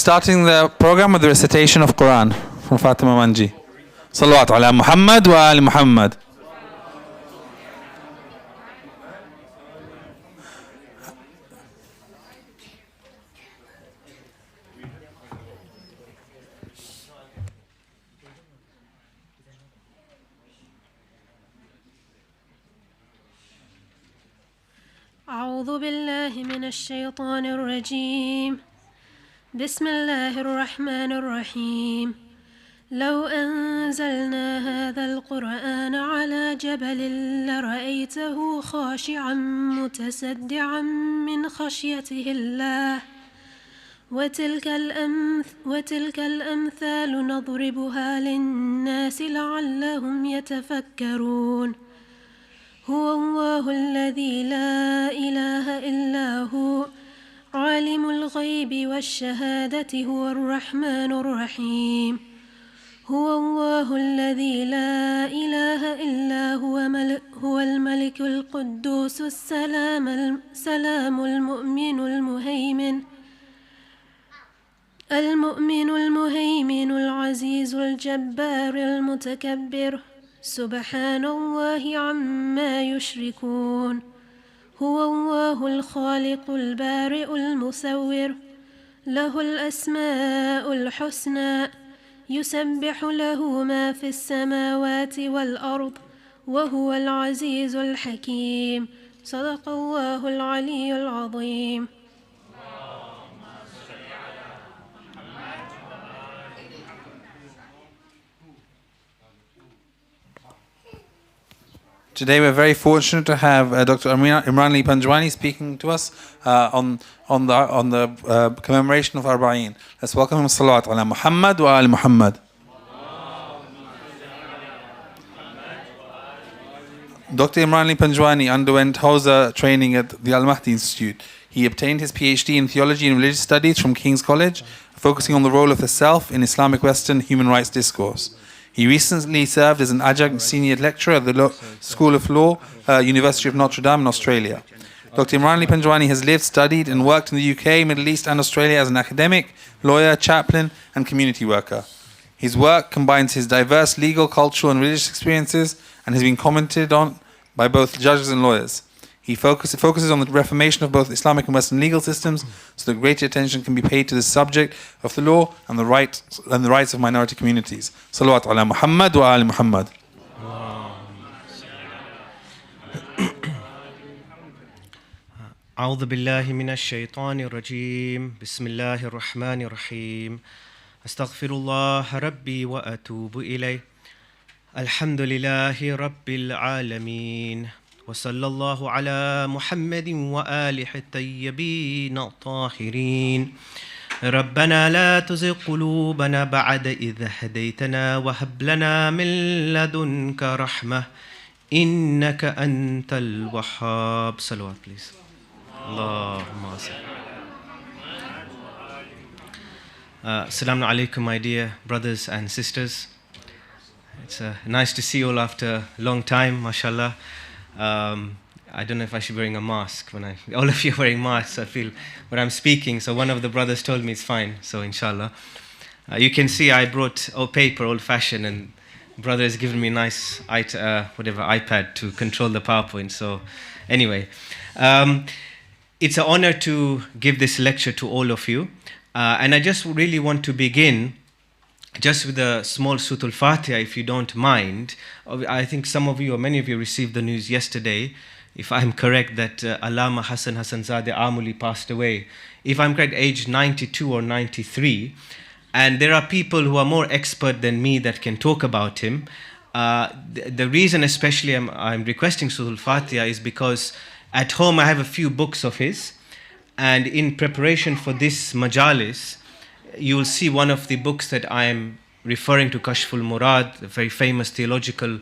starting the program with the recitation of Qur'an from Fatima Manji. Salaat ala Muhammad wa ali Muhammad. أعوذ بالله من الشيطان الرجيم. بسم الله الرحمن الرحيم. لو أنزلنا هذا القرآن على جبل لرأيته خاشعا متصدعا من خشية الله. وتلك الأمثال نضربها للناس لعلهم يتفكرون. هو الله الذي لا إله إلا هو عالم الغيب والشهادة هو الرحمن الرحيم. هو الله الذي لا إله إلا هو الملك القدوس السلام المؤمن المهيمن العزيز الجبار المتكبر. سبحان الله عما يشركون. هو الله الخالق البارئ المصور. له الأسماء الحسنى. يسبح له ما في السماوات والأرض وهو العزيز الحكيم. صدق الله العلي العظيم. Today we're very fortunate to have Dr Imranali Panjwani speaking to us on the commemoration of ARBAEEN. Let's welcome him. Salaat ala Muhammad wa ali Muhammad. Dr Imranali Panjwani underwent hawza training at the Al-Mahdi Institute. He obtained his PhD in Theology and Religious Studies from King's College, focusing on the role of the self in Islamic-Western human rights discourse. He recently served as an Adjunct Senior Lecturer at the School of Law, University of Notre Dame in Australia. Dr Imranali Panjwani has lived, studied and worked in the UK, Middle East and Australia as an academic, lawyer, chaplain and community worker. His work combines his diverse legal, cultural and religious experiences and has been commented on by both judges and lawyers. He focuses on the reformation of both Islamic and Western legal systems so that greater attention can be paid to the subject of the law and the rights of minority communities. Salawat ala Muhammad wa ali Muhammad. أعوذ بالله من الشيطان الرجيم. بسم الله الرحمن الرحيم. أستغفر الله ربي وأتوب إليه. الحمد لله رب العالمين. وصلى الله على محمد وآله الطيبين الطاهرين. ربنا لا تزغ قلوبنا بعد إذ هديتنا وهب لنا من لدنك رحمة إنك أنت الوهاب. صلوات please. اللهم صل. Assalamu alaikum, my dear brothers and sisters. It's nice to see you all after a long time, mashallah. I don't know if I should be wearing a mask when all of you are wearing masks. I feel when I'm speaking, so one of the brothers told me it's fine, so inshallah. You can see I brought paper, old-fashioned, and brother has given me a nice iPad to control the PowerPoint. So anyway, it's an honor to give this lecture to all of you, and I just really want to begin just with a small Surah Al-Fatiha, if you don't mind. I think some of you or many of you received the news yesterday, if I'm correct, that Allama Hassan Hassanzadeh Amuli passed away. If I'm correct, aged 92 or 93. And there are people who are more expert than me that can talk about him. The reason especially I'm requesting Surah Al-Fatiha is because at home I have a few books of his. And in preparation for this majalis, you will see one of the books that I am referring to, Kashful Murad, a very famous theological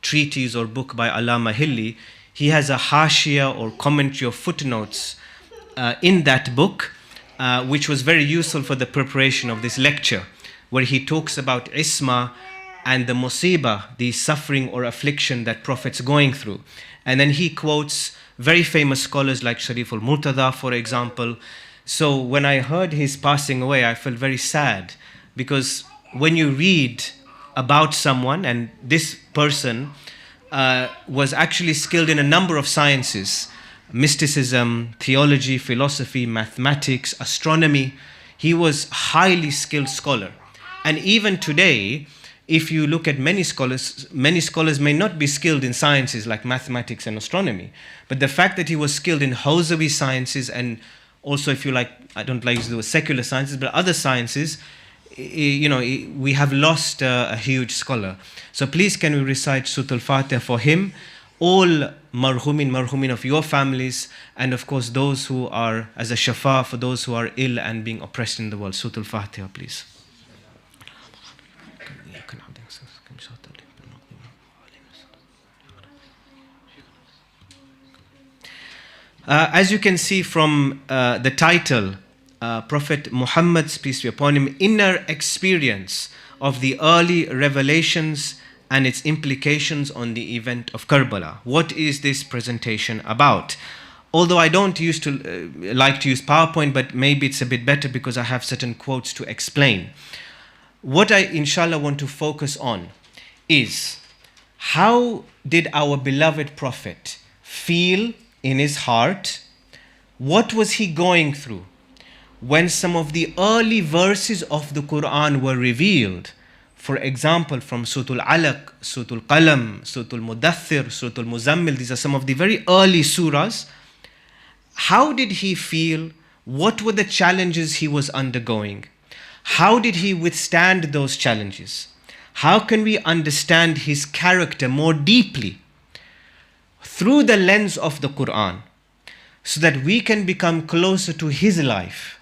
treatise or book by Allama Hilli. He has a Hashia or commentary or footnotes in that book, which was very useful for the preparation of this lecture, where he talks about Isma and the Musibah, the suffering or affliction that Prophet's going through. And then he quotes very famous scholars like Sharif al-Murtada, for example, So when I heard his passing away, I felt very sad, because when you read about someone, and this person was actually skilled in a number of sciences, mysticism, theology, philosophy, mathematics, astronomy. He was a highly skilled scholar. And even today, if you look at many scholars may not be skilled in sciences like mathematics and astronomy. But the fact that he was skilled in hawzawi sciences, and also, if you like, I don't like to do secular sciences, but other sciences, we have lost a huge scholar. So please, can we recite Surah Al-Fatiha for him, all marhumin of your families, and of course those who are as a shafa for those who are ill and being oppressed in the world. Surah Al-Fatiha, please. As you can see from the title, Prophet Muhammad's, peace be upon him, inner experience of the early revelations and its implications on the event of Karbala. What is this presentation about? Although I don't used to like to use PowerPoint, but maybe it's a bit better because I have certain quotes to explain. What I, inshallah, want to focus on is how did our beloved Prophet feel in his heart? What was he going through when some of the early verses of the Qur'an were revealed? For example, from Surah Al-Alaq, Surah Al-Qalam, Surah Al-Mudaththir, Surah Al-Muzammil. These are some of the very early surahs. How did he feel? What were the challenges he was undergoing? How did he withstand those challenges? How can we understand his character more deeply through the lens of the Qur'an, so that we can become closer to his life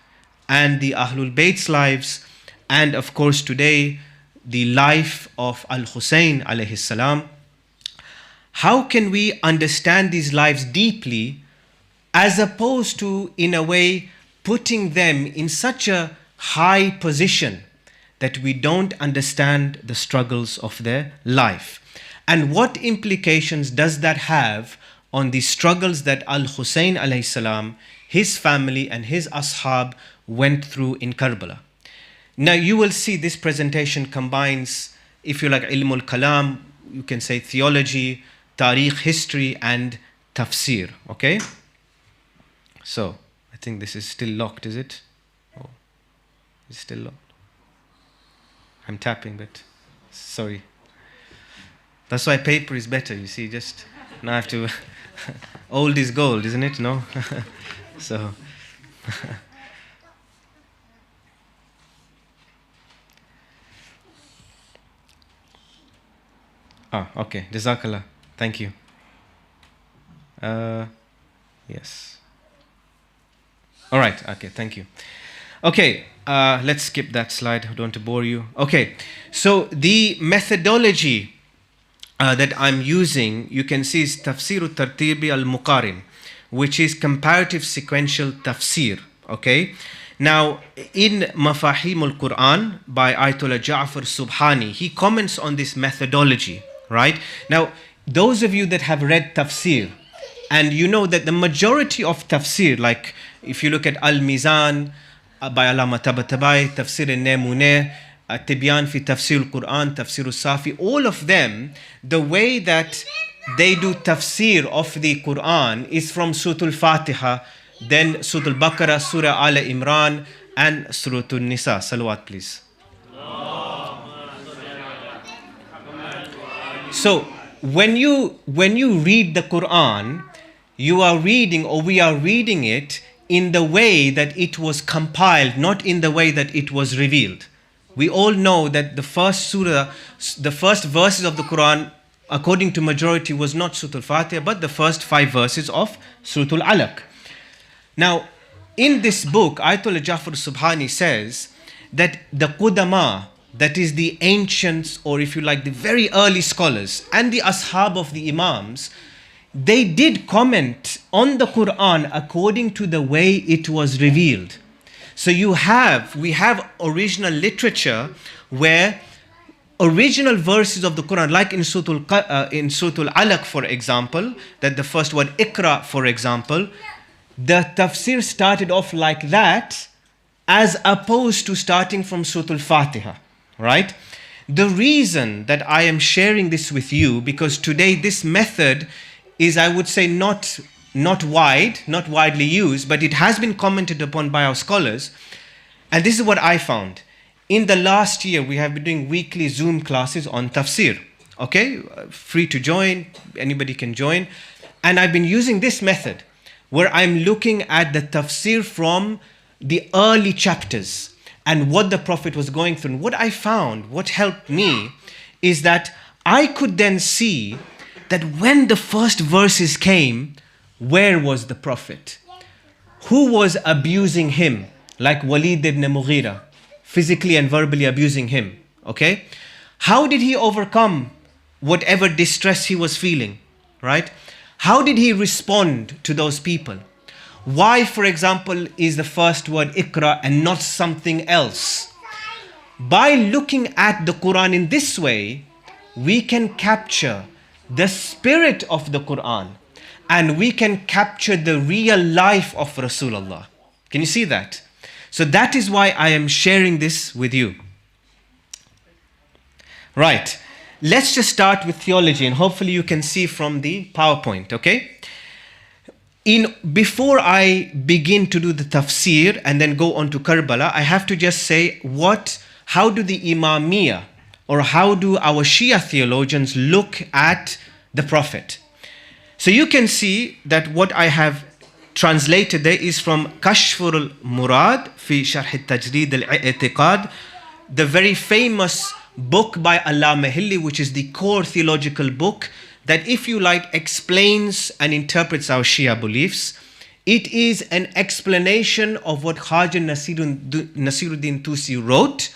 and the Ahlul Bayt's lives, and of course today the life of Al-Husayn alayhi salam? How can we understand these lives deeply, as opposed to, in a way, putting them in such a high position that we don't understand the struggles of their life? And what implications does that have on the struggles that Al-Husayn alayhi salam, his family and his ashab went through in Karbala? Now you will see this presentation combines, if you like, ilm al-kalam, you can say theology, tariq, history, and tafsir, okay? So, I think this is still locked, is it? Oh, it's still locked. I'm tapping, but sorry. That's why paper is better, you see, just now I have to, old is gold, isn't it? No? So, okay, Jazakallah, thank you. Yes. All right, okay, thank you. Okay, let's skip that slide, I don't want to bore you. Okay, so the methodology that I'm using, you can see, is Tafsir al-Tartibi al-Muqarin, which is comparative sequential tafsir, okay? Now, in Mafahim al-Qur'an by Ayatollah Ja'far Subhani, he comments on this methodology, right? Now, those of you that have read tafsir, and you know that the majority of tafsir, like if you look at Al-Mizan by Allama Tabatabai, Tafsir al-Namuneh, Tibyan fi Tafsir al-Qur'an, Tafsir al-Safi, all of them, the way that they do tafsir of the Qur'an is from Surah Al-Fatiha, then Surah Al-Baqarah, Surah Al-Imran, and Surah Al-Nisa. Salawat, please. So, when you read the Qur'an, you are reading, or we are reading it in the way that it was compiled, not in the way that it was revealed. We all know that the first surah, the first verses of the Qur'an, according to majority, was not Surah Al-Fatiha, but the first 5 verses of Surah Al-Alaq. Now, in this book, Ayatollah Ja'far Subhani says that the Qudama, that is the ancients, or if you like, the very early scholars, and the ashab of the Imams, they did comment on the Qur'an according to the way it was revealed. So we have original literature where original verses of the Qur'an, like in Surah Al-Alaq, for example, that the first word Iqra, for example, the tafsir started off like that, as opposed to starting from Surah Al-Fatiha, right? The reason that I am sharing this with you, because today this method is, I would say, not widely used, but it has been commented upon by our scholars. And this is what I found. In the last year, we have been doing weekly Zoom classes on tafsir. Okay, free to join, anybody can join. And I've been using this method, where I'm looking at the tafsir from the early chapters and what the Prophet was going through. And what I found, what helped me, is that I could then see that when the first verses came, where was the Prophet? Who was abusing him? Like Walid ibn Mughira, physically and verbally abusing him. Okay? How did he overcome whatever distress he was feeling? Right? How did he respond to those people? Why, for example, is the first word Iqra and not something else? By looking at the Qur'an in this way, we can capture the spirit of the Qur'an and we can capture the real life of Rasulullah. Can you see that? So that is why I am sharing this with you. Right. Let's just start with theology, and hopefully you can see from the PowerPoint, okay? Before I begin to do the tafsir and then go on to Karbala, I have to just say how do the Imamiyya, or how do our Shia theologians look at the Prophet? So you can see that what I have translated there is from Kashfur al-Murad fi Sharh al-Tajrid al-I'tiqad, the very famous book by Allama Hilli, which is the core theological book that, if you like, explains and interprets our Shia beliefs. It is an explanation of what Khaja Nasiruddin Tusi wrote.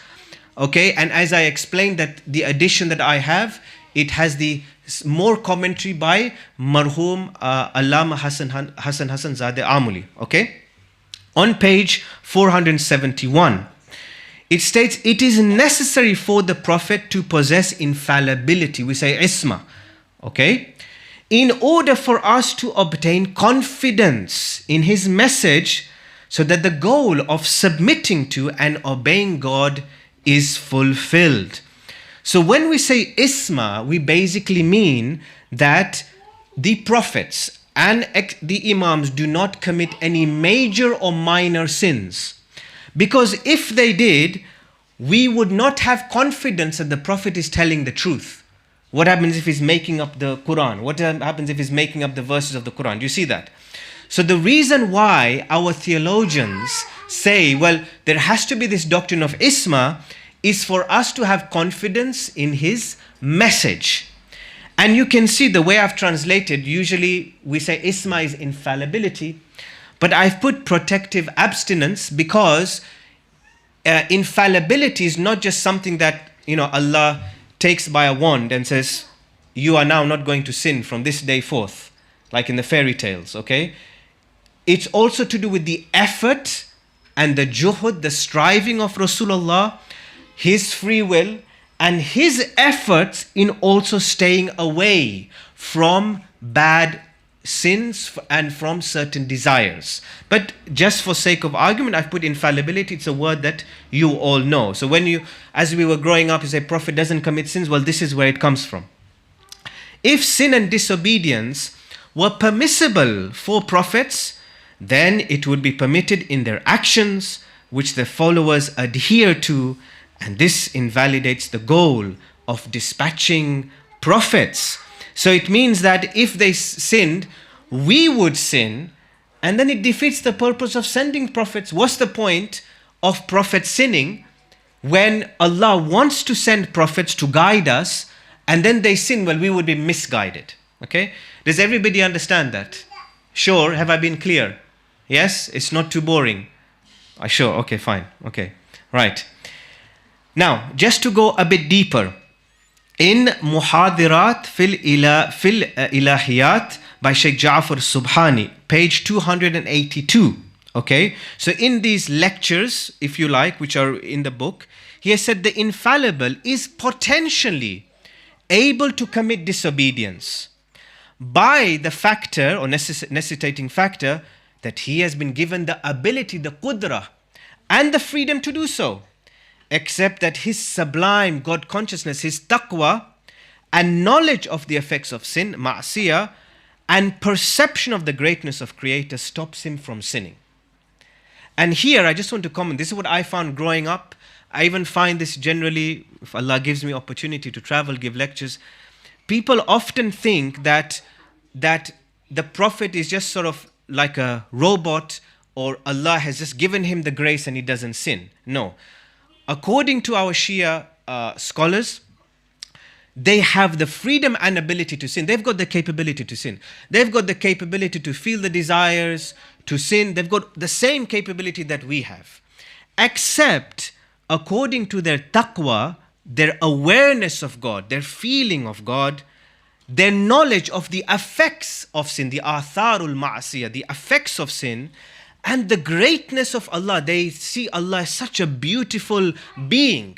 Okay, and as I explained, that the edition that I have, it has the more commentary by Marhum Allama Hassan Zadeh Amuli. Okay, on page 471. It states, it is necessary for the Prophet to possess infallibility. We say isma, okay? In order for us to obtain confidence in his message, so that the goal of submitting to and obeying God is fulfilled. So when we say isma, we basically mean that the prophets and the imams do not commit any major or minor sins. Because if they did, we would not have confidence that the Prophet is telling the truth. What happens if he's making up the Qur'an? What happens if he's making up the verses of the Qur'an? Do you see that? So the reason why our theologians say, well, there has to be this doctrine of Isma, is for us to have confidence in his message. And you can see the way I've translated, usually we say Isma is infallibility, but I've put protective abstinence because infallibility is not just something that, Allah takes by a wand and says, you are now not going to sin from this day forth, like in the fairy tales, okay? It's also to do with the effort and the juhud, the striving of Rasulullah, his free will, and his efforts in also staying away from bad sins and from certain desires. But just for sake of argument, I've put infallibility. It's a word that you all know. So as we were growing up, you say Prophet doesn't commit sins. Well, this is where it comes from. If sin and disobedience were permissible for prophets, then it would be permitted in their actions, which their followers adhere to, and this invalidates the goal of dispatching prophets. So it means that if they sinned, we would sin, and then it defeats the purpose of sending prophets. What's the point of prophets sinning when Allah wants to send prophets to guide us, and then they sin? Well, we would be misguided. Okay? Does everybody understand that? Sure? Have I been clear? Yes? It's not too boring? Sure. Okay, fine. Okay. Right. Now, just to go a bit deeper, in Muhadirat fil Ilahiyat by Sheikh Ja'far Subhani, page 282. Okay, so in these lectures, if you like, which are in the book, he has said the infallible is potentially able to commit disobedience by the factor or necessitating factor that he has been given the ability, the qudrah, and the freedom to do so, except that his sublime God consciousness, his taqwa, and knowledge of the effects of sin, Marshiya, and perception of the greatness of Creator stops him from sinning. And here I just want to comment, this is what I found growing up. I even find this generally, if Allah gives me opportunity to travel, give lectures, people often think that the Prophet is just sort of like a robot, or Allah has just given him the grace and he doesn't sin. No. According to our Shia scholars, they have the freedom and ability to sin. They've got the capability to sin. They've got the capability to feel the desires, to sin. They've got the same capability that we have. Except, according to their taqwa, their awareness of God, their feeling of God, their knowledge of the effects of sin, the atharul ma'asiyah, the effects of sin, and the greatness of Allah. They see Allah as such a beautiful being.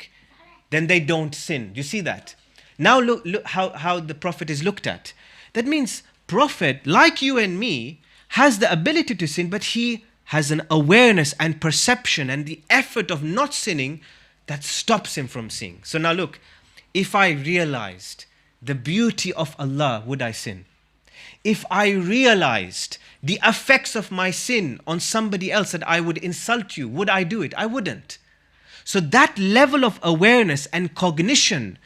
Then they don't sin. You see that? Now look how the Prophet is looked at. That means Prophet, like you and me, has the ability to sin, but he has an awareness and perception and the effort of not sinning that stops him from sinning. So now look, if I realized the beauty of Allah, would I sin? If I realized the effects of my sin on somebody else, that I would insult you, would I do it? I wouldn't. So that level of awareness and cognition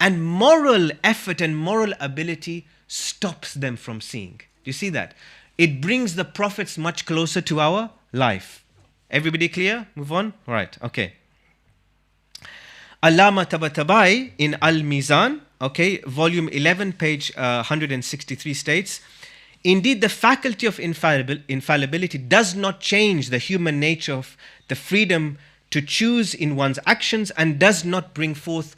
and moral effort and moral ability stops them from seeing. Do you see that? It brings the prophets much closer to our life. Everybody clear? Move on? All right, okay. Allama Tabatabai in Al-Mizan, okay, volume 11, page 163 states, indeed, the faculty of infallibility does not change the human nature of the freedom to choose in one's actions and does not bring forth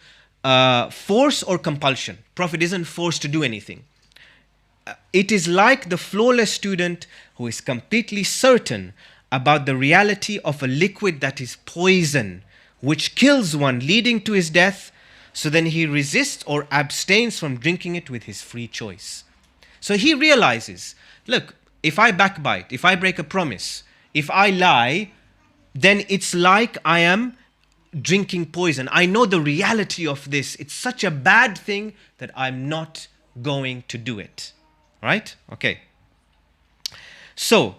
force or compulsion. Prophet isn't forced to do anything. It is like the flawless student who is completely certain about the reality of a liquid that is poison, which kills one, leading to his death, so then he resists or abstains from drinking it with his free choice. So he realizes, look, if I backbite, if I break a promise, if I lie, then it's like I am drinking poison. I know the reality of this. It's such a bad thing that I'm not going to do it. Right? Okay. So,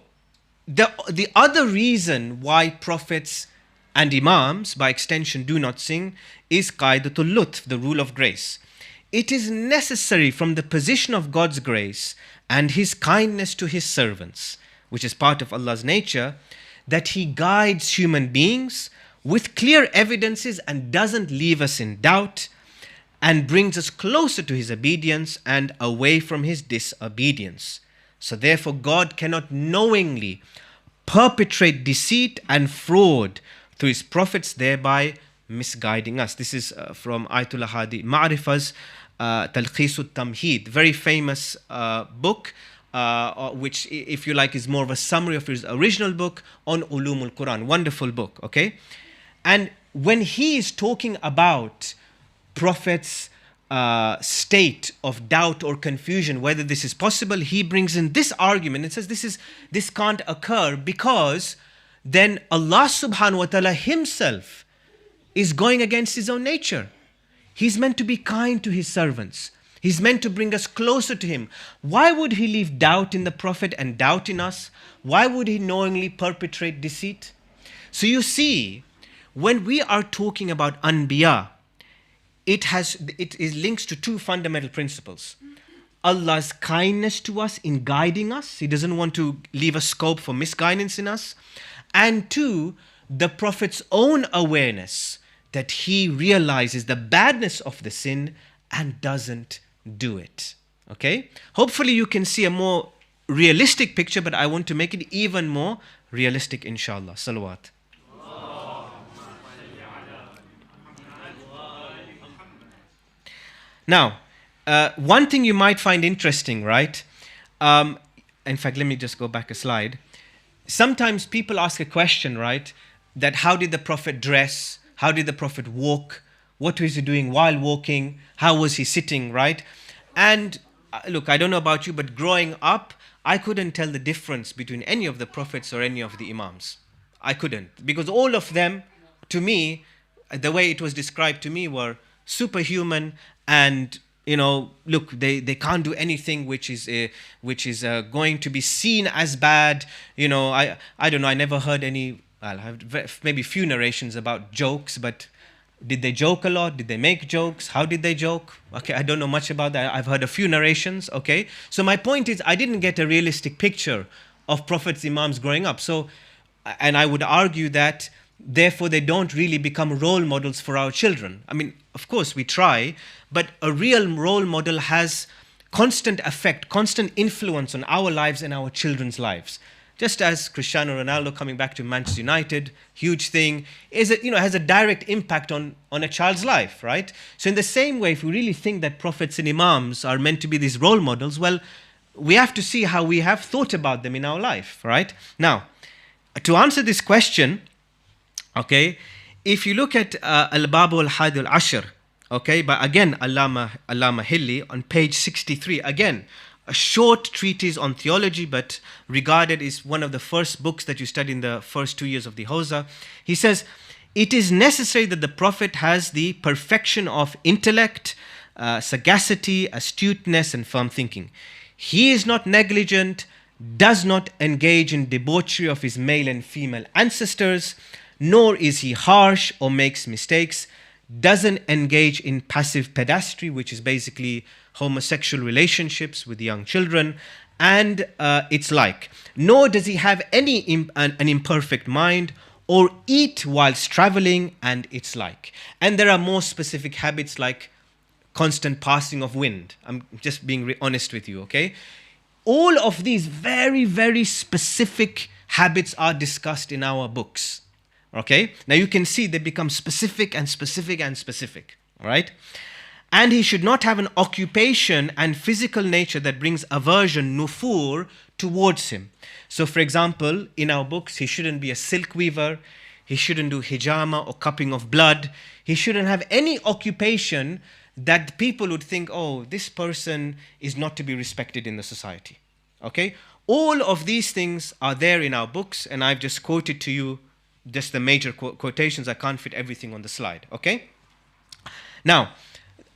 the other reason why prophets and imams, by extension, do not sing is qaidatul lutf, the rule of grace. It is necessary from the position of God's grace and His kindness to His servants, which is part of Allah's nature, that He guides human beings with clear evidences and doesn't leave us in doubt, and brings us closer to His obedience and away from His disobedience. So therefore God cannot knowingly perpetrate deceit and fraud through His prophets, thereby misguiding us. This is from Ayatul Hadi Ma'rifah's Talqisut Tamheed, very famous book, which, if you like, is more of a summary of his original book on Ulumul Qur'an. Wonderful book, okay? And when he is talking about Prophet's state of doubt or confusion, whether this is possible, he brings in this argument and says this can't occur because then Allah subhanahu wa ta'ala Himself is going against His own nature. He's meant to be kind to His servants. He's meant to bring us closer to Him. Why would He leave doubt in the Prophet and doubt in us? Why would He knowingly perpetrate deceit? So you see, when we are talking about Anbiya, it is links to two fundamental principles. Allah's kindness to us in guiding us. He doesn't want to leave a scope for misguidance in us. And two, the Prophet's own awareness that he realizes the badness of the sin and doesn't do it. Okay? Hopefully you can see a more realistic picture, but I want to make it even more realistic, inshallah. Salawat. Now, one thing you might find interesting, right? In fact, let me just go back a slide. Sometimes people ask a question, right? That how did the Prophet dress? How did the Prophet walk? What was he doing while walking? How was he sitting, right? And look, I don't know about you, but growing up, I couldn't tell the difference between any of the prophets or any of the imams. I couldn't, because all of them, to me, the way it was described to me, were superhuman, and look, they can't do anything which is going to be seen as bad. I don't know. I never heard any. I'll have maybe few narrations about jokes, but did they joke a lot? Did they make jokes? How did they joke? Okay, I don't know much about that. I've heard a few narrations. Okay, so my point is, I didn't get a realistic picture of prophets, imams growing up. So, and I would argue that therefore they don't really become role models for our children. I mean, of course we try, but a real role model has constant effect, constant influence on our lives and our children's lives. Just as Cristiano Ronaldo coming back to Manchester United, huge thing, has a direct impact on a child's life, right? So in the same way, if we really think that prophets and imams are meant to be these role models, well, we have to see how we have thought about them in our life, right? Now, to answer this question, okay, if you look at Al-Babu al-Hadi al-Ashr, okay, but again, Allama Hilli, on page 63, again, a short treatise on theology, but regarded is one of the first books that you study in the first 2 years of the hawza. He says, it is necessary that the Prophet has the perfection of intellect, sagacity, astuteness, and firm thinking. He is not negligent, does not engage in debauchery of his male and female ancestors, nor is he harsh or makes mistakes, doesn't engage in passive pedastry, which is basically homosexual relationships with young children, and its like. Nor does he have an imperfect mind, or eat whilst traveling, and its like. And there are more specific habits like constant passing of wind. I'm just being honest with you, okay? All of these very, very specific habits are discussed in our books, okay? Now you can see they become specific and specific and specific, all right? And he should not have an occupation and physical nature that brings aversion, nufur, towards him. So for example, in our books, he shouldn't be a silk weaver, he shouldn't do hijama or cupping of blood, he shouldn't have any occupation that people would think, oh, this person is not to be respected in the society, okay? All of these things are there in our books, and I've just quoted to you just the major quotations. I can't fit everything on the slide, okay? Now,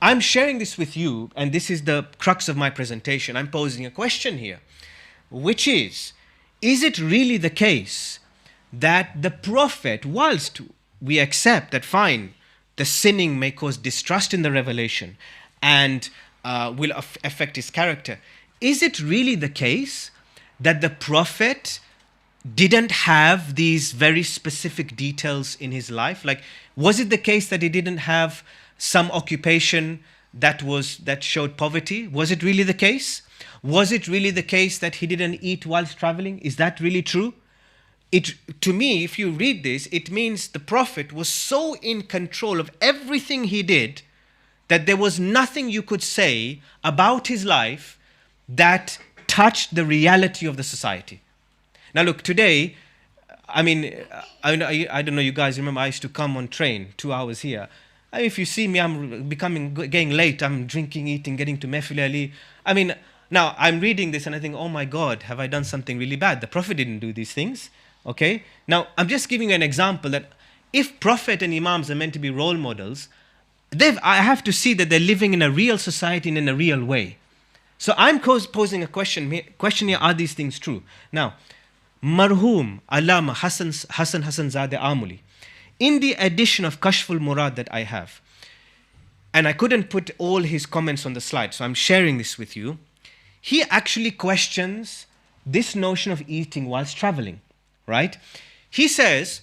I'm sharing this with you, and this is the crux of my presentation. I'm posing a question here, which is it really the case that the Prophet, whilst we accept that fine, the sinning may cause distrust in the revelation and will affect his character, is it really the case that the Prophet didn't have these very specific details in his life? Like, was it the case that he didn't have some occupation that showed poverty? Was it really the case? Was it really the case that he didn't eat whilst traveling? Is that really true? To me, if you read this, it means the Prophet was so in control of everything he did that there was nothing you could say about his life that touched the reality of the society. Now look, today, I mean, I don't know, you guys remember I used to come on train 2 hours here. If you see me, I'm getting late, I'm drinking, eating, getting to Mahfil Ali. I mean, now I'm reading this and I think, oh my God, have I done something really bad? The Prophet didn't do these things, okay? Now, I'm just giving you an example that if Prophet and Imams are meant to be role models, I have to see that they're living in a real society and in a real way. So I'm posing a question here, are these things true? Now, Marhum Allama Hassan Zadeh Amuli, in the edition of Kashful Murad that I have, and I couldn't put all his comments on the slide, so I'm sharing this with you, he actually questions this notion of eating whilst traveling, right? He says,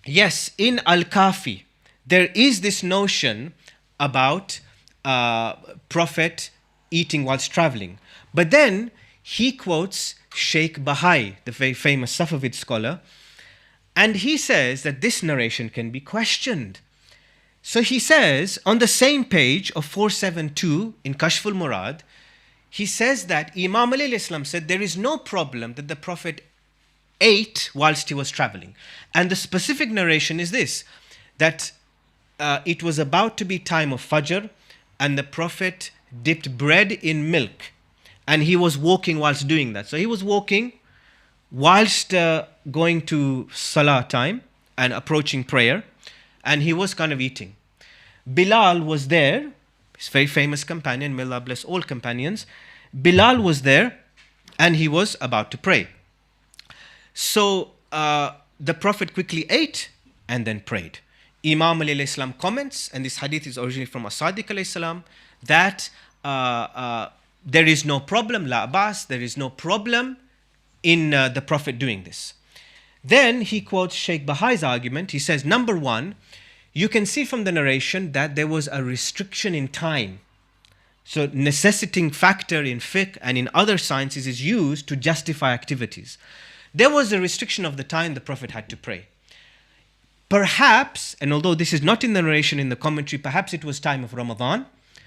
yes, in Al-Kafi, there is this notion about Prophet eating whilst traveling. But then he quotes Sheikh Bahai, the very famous Safavid scholar, and he says that this narration can be questioned. So he says, on the same page of 472 in Kashful Murad, he says that Imam alayhi Islam said there is no problem that the Prophet ate whilst he was traveling. And the specific narration is this, that it was about to be time of Fajr, and the Prophet dipped bread in milk and he was walking whilst doing that. So he was walking whilst going to Salaat time and approaching prayer, and he was kind of eating. Bilal was there, his very famous companion, may Allah bless all companions. Bilal was there, and he was about to pray. So the Prophet quickly ate and then prayed. Imam alayhi salam comments, and this hadith is originally from As-Sadiq alayhi salam, that there is no problem, la abas, there is no problem in the Prophet doing this. Then he quotes Sheikh Bahai's argument. He says, number one, you can see from the narration that there was a restriction in time. So necessitating factor in fiqh and in other sciences is used to justify activities. There was a restriction of the time the Prophet had to pray. Perhaps, and although this is not in the narration in the commentary, perhaps it was time of Ramadan.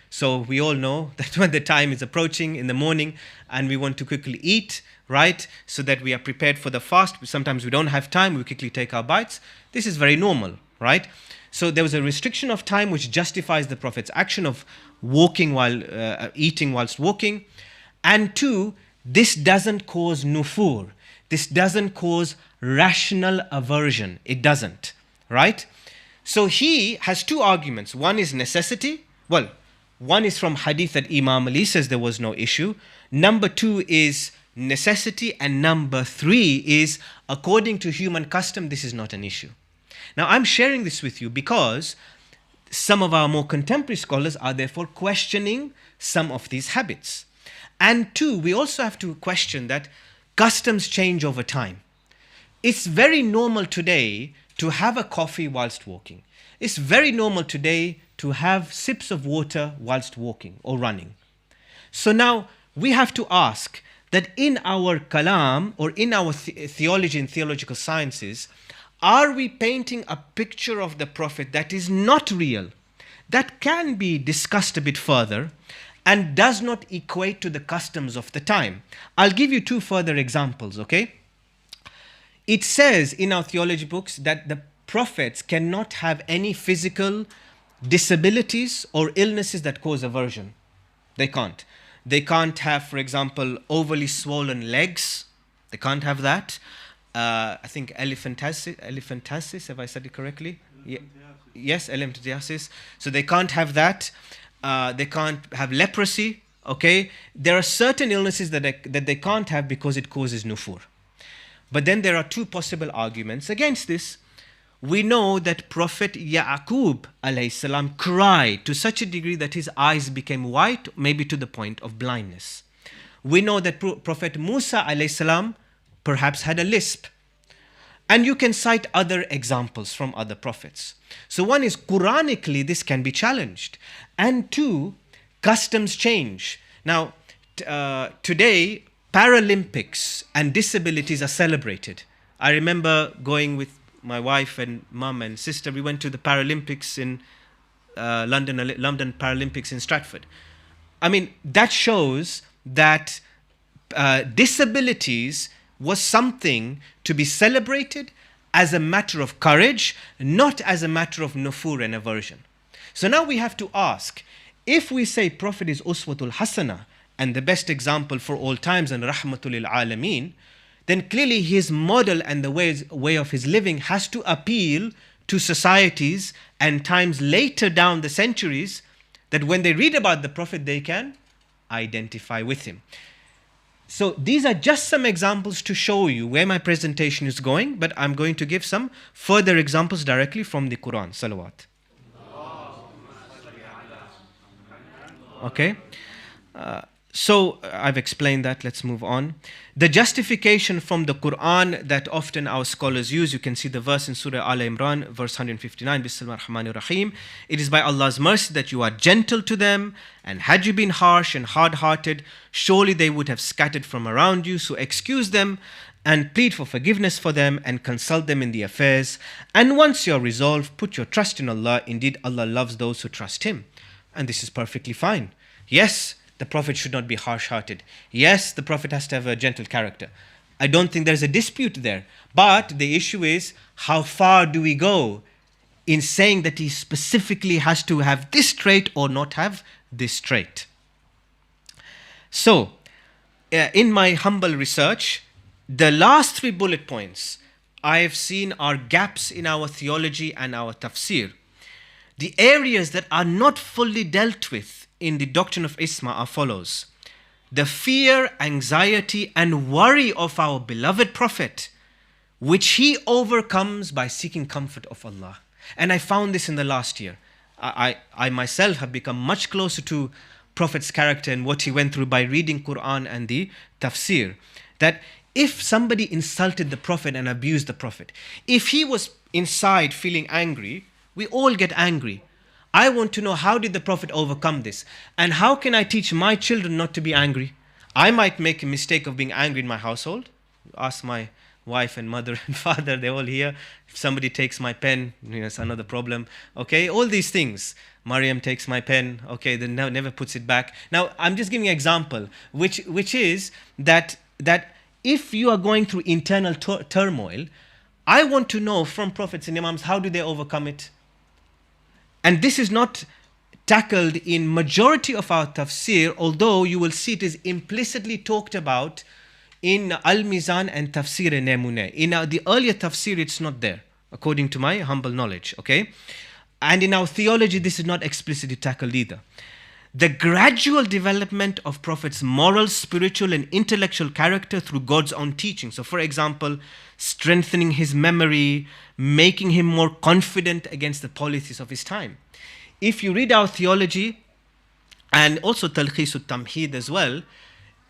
So we all know that when the time is approaching in the morning and we want to quickly eat, right, so that we are prepared for the fast. Sometimes we don't have time, we quickly take our bites. This is very normal, right? So there was a restriction of time which justifies the Prophet's action of walking while eating whilst walking. And two, this doesn't cause nufur. This doesn't cause rational aversion. It doesn't, right? So he has two arguments. One is necessity. Well, one is from hadith that Imam Ali says there was no issue. Number two is necessity. And number three is, according to human custom, this is not an issue. Now, I'm sharing this with you because some of our more contemporary scholars are therefore questioning some of these habits. And two, we also have to question that customs change over time. It's very normal today to have a coffee whilst walking. It's very normal today to have sips of water whilst walking or running. So now we have to ask that in our kalam or in our theology and theological sciences, are we painting a picture of the Prophet that is not real, that can be discussed a bit further and does not equate to the customs of the time? I'll give you two further examples, okay? It says in our theology books that the prophets cannot have any physical disabilities or illnesses that cause aversion. They can't. They can't have, for example, overly swollen legs. They can't have that. I think elephantiasis, have I said it correctly? Yes, elephantiasis. So they can't have that. They can't have leprosy, okay? There are certain illnesses that they can't have because it causes nufur. But then there are two possible arguments against this. We know that Prophet Ya'qub alayhi salam cried to such a degree that his eyes became white, maybe to the point of blindness. We know that Prophet Musa alayhi salam perhaps had a lisp. And you can cite other examples from other prophets. So one is, Quranically, this can be challenged. And two, customs change. Now, today, Paralympics and disabilities are celebrated. I remember going with my wife and mum and sister. We went to the Paralympics in London Paralympics in Stratford. I mean, that shows that disabilities was something to be celebrated as a matter of courage, not as a matter of nufur and aversion. So now we have to ask, if we say Prophet is Uswatul Hasana and the best example for all times and Rahmatul lil Alameen, then clearly his model and the way of his living has to appeal to societies and times later down the centuries, that when they read about the Prophet, they can identify with him. So these are just some examples to show you where my presentation is going, but I'm going to give some further examples directly from the Qur'an. Salawat. Okay. So I've explained that. Let's move on. The justification from the Qur'an that often our scholars use, you can see the verse in Surah Al-Imran, verse 159, Bismillah ar-Rahman ar-Rahim. It is by Allah's mercy that you are gentle to them, and had you been harsh and hard-hearted, surely they would have scattered from around you. So excuse them and plead for forgiveness for them and consult them in the affairs. And once you are resolved, put your trust in Allah. Indeed, Allah loves those who trust Him. And this is perfectly fine. Yes, the Prophet should not be harsh-hearted. Yes, the Prophet has to have a gentle character. I don't think there's a dispute there. But the issue is, how far do we go in saying that he specifically has to have this trait or not have this trait? So, in my humble research, the last 3 bullet points I have seen are gaps in our theology and our tafsir. The areas that are not fully dealt with in the doctrine of Isma are follows. The fear, anxiety, and worry of our beloved Prophet, which he overcomes by seeking comfort of Allah. And I found this in the last year. I myself have become much closer to Prophet's character and what he went through by reading Qur'an and the tafsir. That if somebody insulted the Prophet and abused the Prophet, if he was inside feeling angry, we all get angry. I want to know, how did the Prophet overcome this? And how can I teach my children not to be angry? I might make a mistake of being angry in my household. Ask my wife and mother and father, they're all here. If somebody takes my pen, it's another problem. Okay, all these things. Maryam takes my pen, okay, then never puts it back. Now, I'm just giving an example, which is that if you are going through internal turmoil, I want to know from prophets and imams, how do they overcome it? And this is not tackled in majority of our tafsir, although you will see it is implicitly talked about in Al-Mizan and Tafsir Namuneh. In the earlier tafsir, it's not there, according to my humble knowledge, okay? And in our theology, this is not explicitly tackled either. The gradual development of Prophet's moral, spiritual, and intellectual character through God's own teaching. So, for example, strengthening his memory, making him more confident against the policies of his time. If you read our theology, and also Talkhis al-Tamheed as well,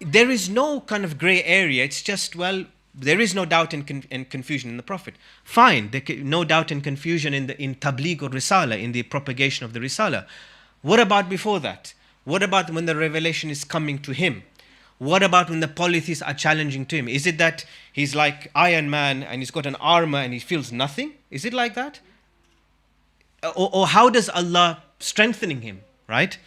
there is no kind of grey area. It's just, well, there is no doubt and confusion in the Prophet. Fine, no doubt and confusion in Tabligh or Risala, in the propagation of the Risala. What about before that? What about when the revelation is coming to him? What about when the policies are challenging to him? Is it that he's like Iron Man and he's got an armor and he feels nothing? Is it like that? Or how does Allah strengthening him, right?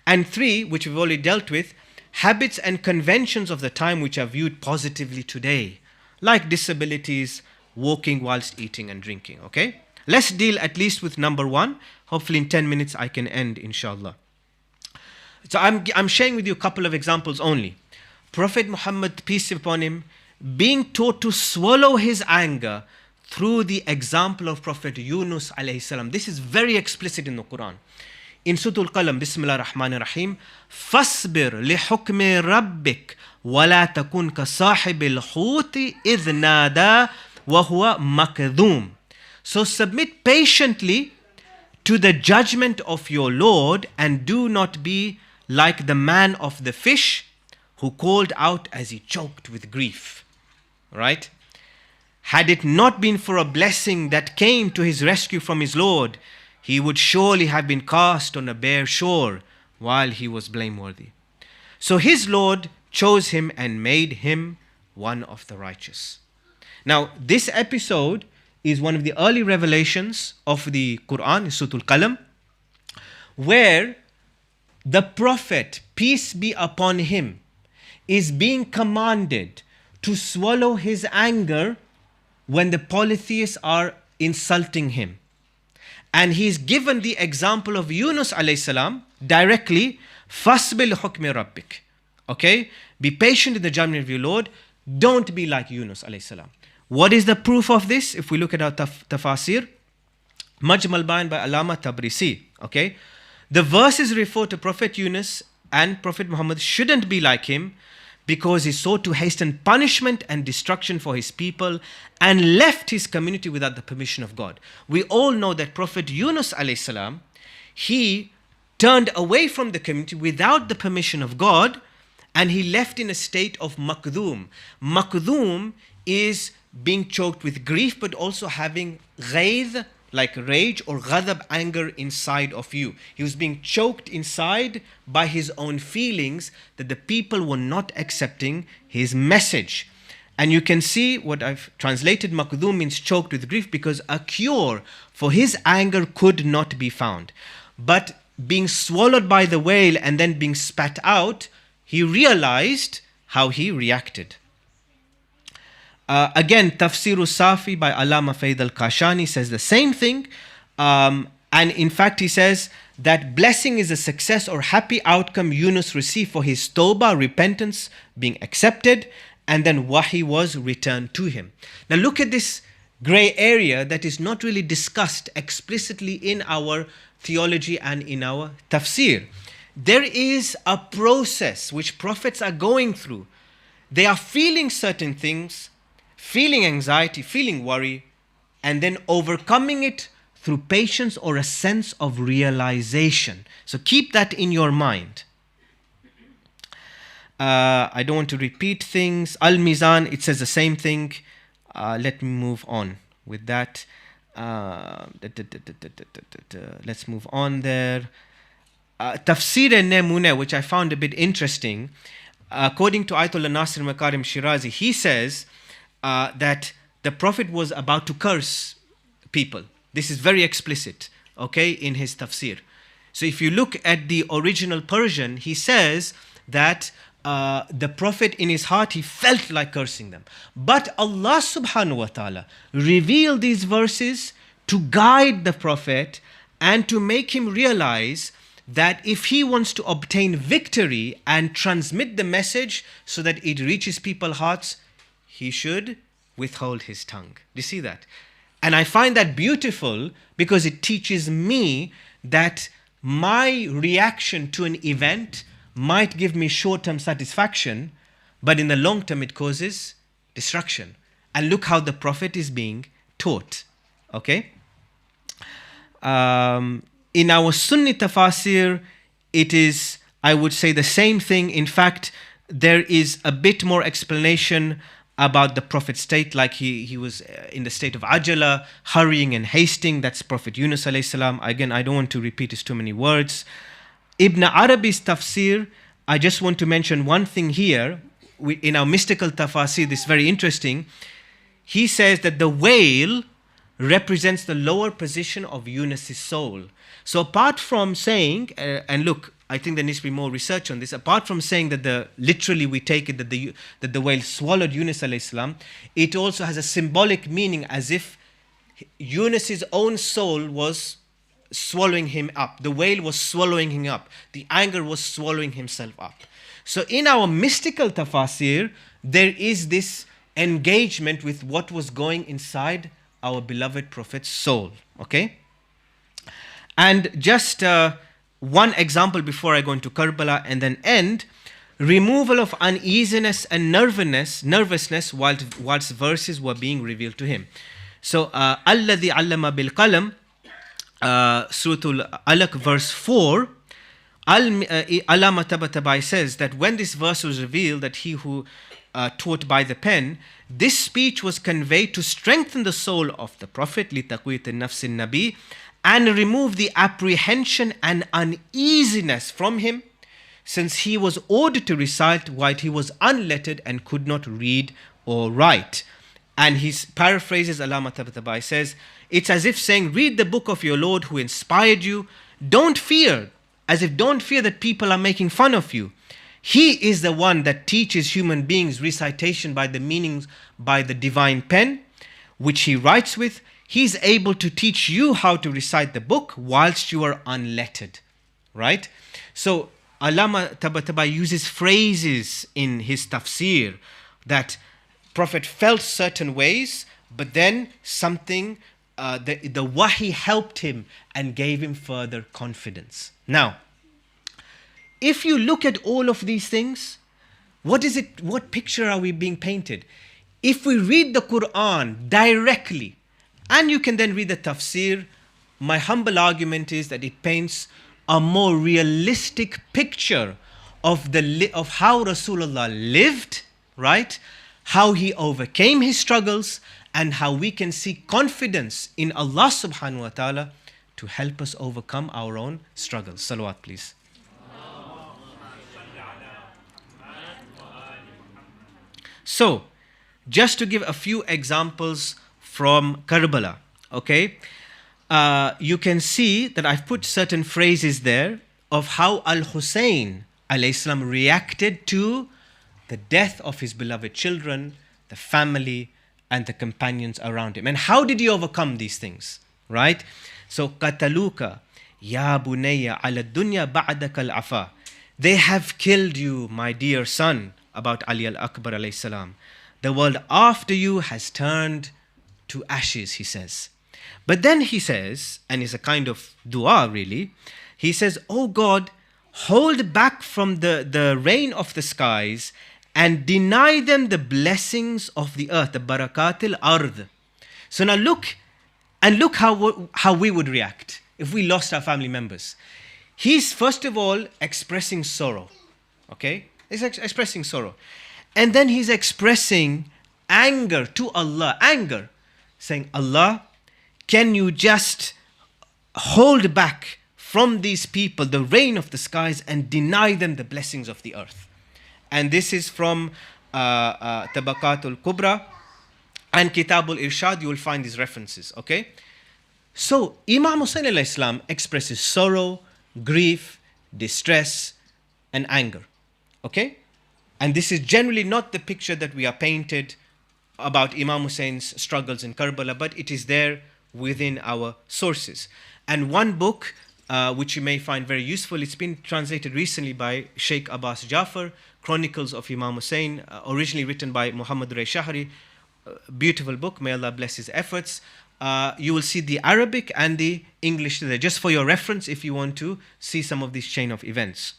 And 3, which we've already dealt with, habits and conventions of the time which are viewed positively today, like disabilities, walking whilst eating and drinking, okay? Let's deal at least with number 1. Hopefully in 10 minutes I can end, inshallah. So I'm sharing with you a couple of examples only. Prophet Muhammad, peace be upon him, being taught to swallow his anger through the example of Prophet Yunus alayhi salam. This is very explicit in the Qur'an. In Surah Al-Qalam, Bismillah ar-Rahman ar-Rahim, فَاصْبِرْ لِحُكْمِ رَبِّكَ وَلَا تَكُنْ كَصَاحِبِ الْحُوتِ إِذْ نَادَى وَهُوَ مَكْذُومٌ. So submit patiently to the judgment of your Lord, and do not be like the man of the fish who called out as he choked with grief. Right? Had it not been for a blessing that came to his rescue from his Lord, he would surely have been cast on a bare shore while he was blameworthy. So his Lord chose him and made him one of the righteous. Now, this episode is one of the early revelations of the Qur'an, Surah Al-Qalam, where the Prophet, peace be upon him, is being commanded to swallow his anger when the polytheists are insulting him. And he's given the example of Yunus alayhi salam directly, فَاسْبِلْ حُكْمِ رَبِّكَ. Okay? Be patient in the judgment of your Lord. Don't be like Yunus alayhi salam. What is the proof of this? If we look at our tafasir, Majm al-Bayan by Allama Tabrisi, okay? The verses refer to Prophet Yunus, and Prophet Muhammad shouldn't be like him because he sought to hasten punishment and destruction for his people and left his community without the permission of God. We all know that Prophet Yunus alayhi salam, he turned away from the community without the permission of God, and he left in a state of makdhum. Makdhum is being choked with grief, but also having ghaidh, like rage, or ghadab, anger inside of you. He was being choked inside by his own feelings that the people were not accepting his message. And you can see what I've translated, makdhum means choked with grief, because a cure for his anger could not be found. But being swallowed by the whale and then being spat out, he realized how he reacted. Again, Tafsir Safi by Allama Faid al-Kashani says the same thing. And in fact, he says that blessing is a success or happy outcome Yunus received for his tawbah, repentance, being accepted, and then wahi was returned to him. Now look at this gray area that is not really discussed explicitly in our theology and in our tafsir. There is a process which prophets are going through. They are feeling certain things, feeling anxiety, feeling worry, and then overcoming it through patience or a sense of realization. So keep that in your mind. I don't want to repeat things. Al-Mizan, it says the same thing. Let me move on with that. Let's move on there. Tafsir al-Namuna, which I found a bit interesting. According to Ayatollah Nasir Makarim Shirazi, he says that the Prophet was about to curse people. This is very explicit, okay, in his tafsir. So if you look at the original Persian, he says that the Prophet in his heart, he felt like cursing them. But Allah subhanahu wa ta'ala revealed these verses to guide the Prophet and to make him realize that if he wants to obtain victory and transmit the message so that it reaches people's hearts, he should withhold his tongue. Do you see that? And I find that beautiful because it teaches me that my reaction to an event might give me short-term satisfaction, but in the long term it causes destruction. And look how the Prophet is being taught. Okay? In our Sunni tafasir, it is, I would say, the same thing. In fact, there is a bit more explanation about the Prophet's state, like he was in the state of ajala, hurrying and hasting. That's Prophet Yunus alayhi salam. Again, I don't want to repeat, it's too many words. Ibn Arabi's tafsir, I just want to mention one thing here. In our mystical tafasir, this is very interesting. He says that the whale represents the lower position of Yunus's soul. So apart from saying, and look, I think there needs to be more research on this. Apart from saying that literally we take it that the whale swallowed Yunus alayhi salam, it also has a symbolic meaning as if Yunus's own soul was swallowing him up. The whale was swallowing him up. The anger was swallowing himself up. So in our mystical tafasir, there is this engagement with what was going inside our beloved Prophet's soul. Okay? And just one example before I go into Karbala and then end. Removal of uneasiness and nervousness whilst verses were being revealed to him. So, Alladhi allama bil qalam, Surah Al-Alaq verse 4, Allama Tabatabai says that when this verse was revealed, that he who taught by the pen, this speech was conveyed to strengthen the soul of the Prophet, لِتَقْوِيَةِ النَّفْسِ النَّبِي, and remove the apprehension and uneasiness from him, since he was ordered to recite while he was unlettered and could not read or write. And his paraphrases, Allama Tabatabai says, it's as if saying, read the book of your Lord who inspired you. Don't fear, as if don't fear that people are making fun of you. He is the one that teaches human beings recitation by the meanings, by the divine pen, which he writes with. He's able to teach you how to recite the book whilst you are unlettered. Right? So, Allama Tabatabai uses phrases in his tafsir that Prophet felt certain ways, but then something, the wahi helped him and gave him further confidence. Now, if you look at all of these things, what picture are we being painted? If we read the Qur'an directly, and you can then read the tafsir, my humble argument is that it paints a more realistic picture of how Rasulullah lived, right? How he overcame his struggles, and how we can seek confidence in Allah subhanahu wa ta'ala to help us overcome our own struggles. Salawat, please. So, just to give a few examples from Karbala, okay? You can see that I've put certain phrases there of how Al-Husayn alayhi salam reacted to the death of his beloved children, the family, and the companions around him. And how did he overcome these things, right? So, qataluka ya bunayya ala dunya ba'daka al-afa. They have killed you, my dear son, about Ali al-Akbar alayhi salam. The world after you has turned to ashes, he says. But then he says, and it's a kind of dua really, he says, oh God, hold back from the rain of the skies and deny them the blessings of the earth, the barakatil ard. So now look how we would react if we lost our family members. He's first of all expressing sorrow, okay? He's expressing sorrow. And then he's expressing anger to Allah, anger, saying, Allah, can you just hold back from these people the rain of the skies and deny them the blessings of the earth? And this is from Tabaqatul Kubra and Kitabul Irshad. You will find these references, okay? So Imam Husayn alayhi Islam expresses sorrow, grief, distress, and anger, okay? And this is generally not the picture that we are painted about Imam Husayn's struggles in Karbala, but it is there within our sources. And one book which you may find very useful, it's been translated recently by Sheikh Abbas Jafar, Chronicles of Imam Husayn, originally written by Muhammad Ray Shahri. Beautiful book, may Allah bless his efforts. You will see the Arabic and the English there, just for your reference if you want to see some of these chain of events.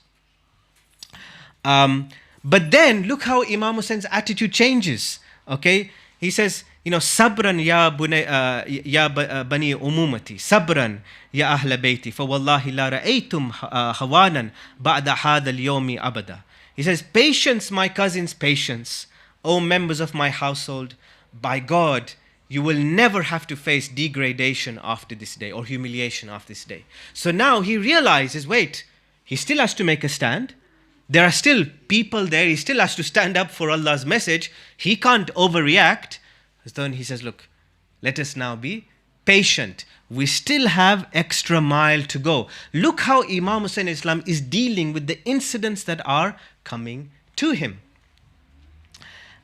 But then look how Imam Husayn's attitude changes. Okay, he says, you know, sabran ya bani umumati, sabran ya ahla bayti, fa wallahi la ra'aytum hawanan ba'da hadha al-yawmi abada. He says, patience, my cousins, patience, O members of my household, by God, you will never have to face degradation after this day or humiliation after this day. So now he realizes, wait, he still has to make a stand. There are still people there. He still has to stand up for Allah's message. He can't overreact. So then he says, look, let us now be patient. We still have extra mile to go. Look how Imam Husayn Islam is dealing with the incidents that are coming to him.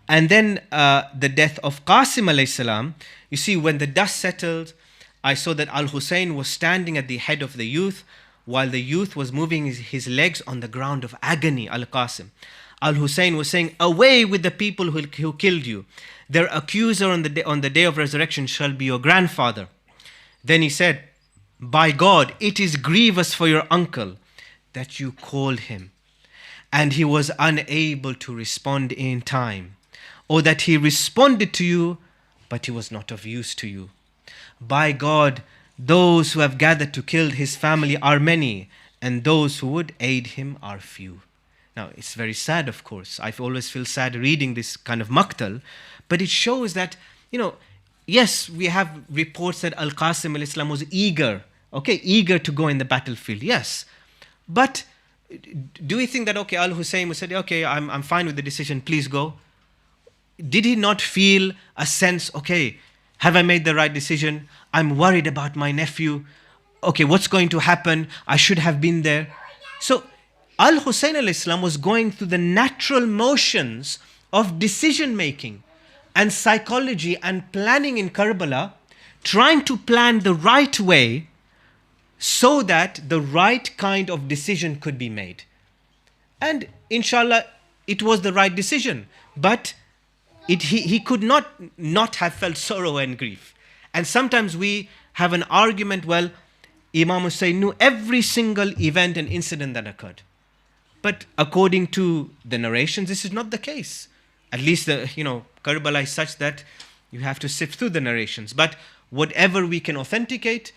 And then the death of Qasim alayhi salam. You see, when the dust settled, I saw that Al-Husayn was standing at the head of the youth, while the youth was moving his legs on the ground of agony, Al-Qasim. Al-Husayn was saying, away with the people who killed you. Their accuser on the day of resurrection shall be your grandfather. Then he said, by God, it is grievous for your uncle that you called him, and he was unable to respond in time, or that he responded to you, but he was not of use to you. By God, those who have gathered to kill his family are many, and those who would aid him are few. Now, it's very sad, of course. I always feel sad reading this kind of maqtal, but it shows that, you know, yes, we have reports that Al-Qasim al-Islam was eager to go in the battlefield, yes. But do we think that, okay, Al-Husayn would say, okay, I'm fine with the decision, please go? Did he not feel a sense, okay, have I made the right decision? I'm worried about my nephew. Okay, what's going to happen? I should have been there. So Al-Husayn al-Islam was going through the natural motions of decision making and psychology and planning in Karbala, trying to plan the right way so that the right kind of decision could be made. And inshallah, it was the right decision. But he could not have felt sorrow and grief. And sometimes we have an argument, well, Imam Husayn knew every single event and incident that occurred. But according to the narrations, this is not the case. At least Karbala is such that you have to sift through the narrations. But whatever we can authenticate,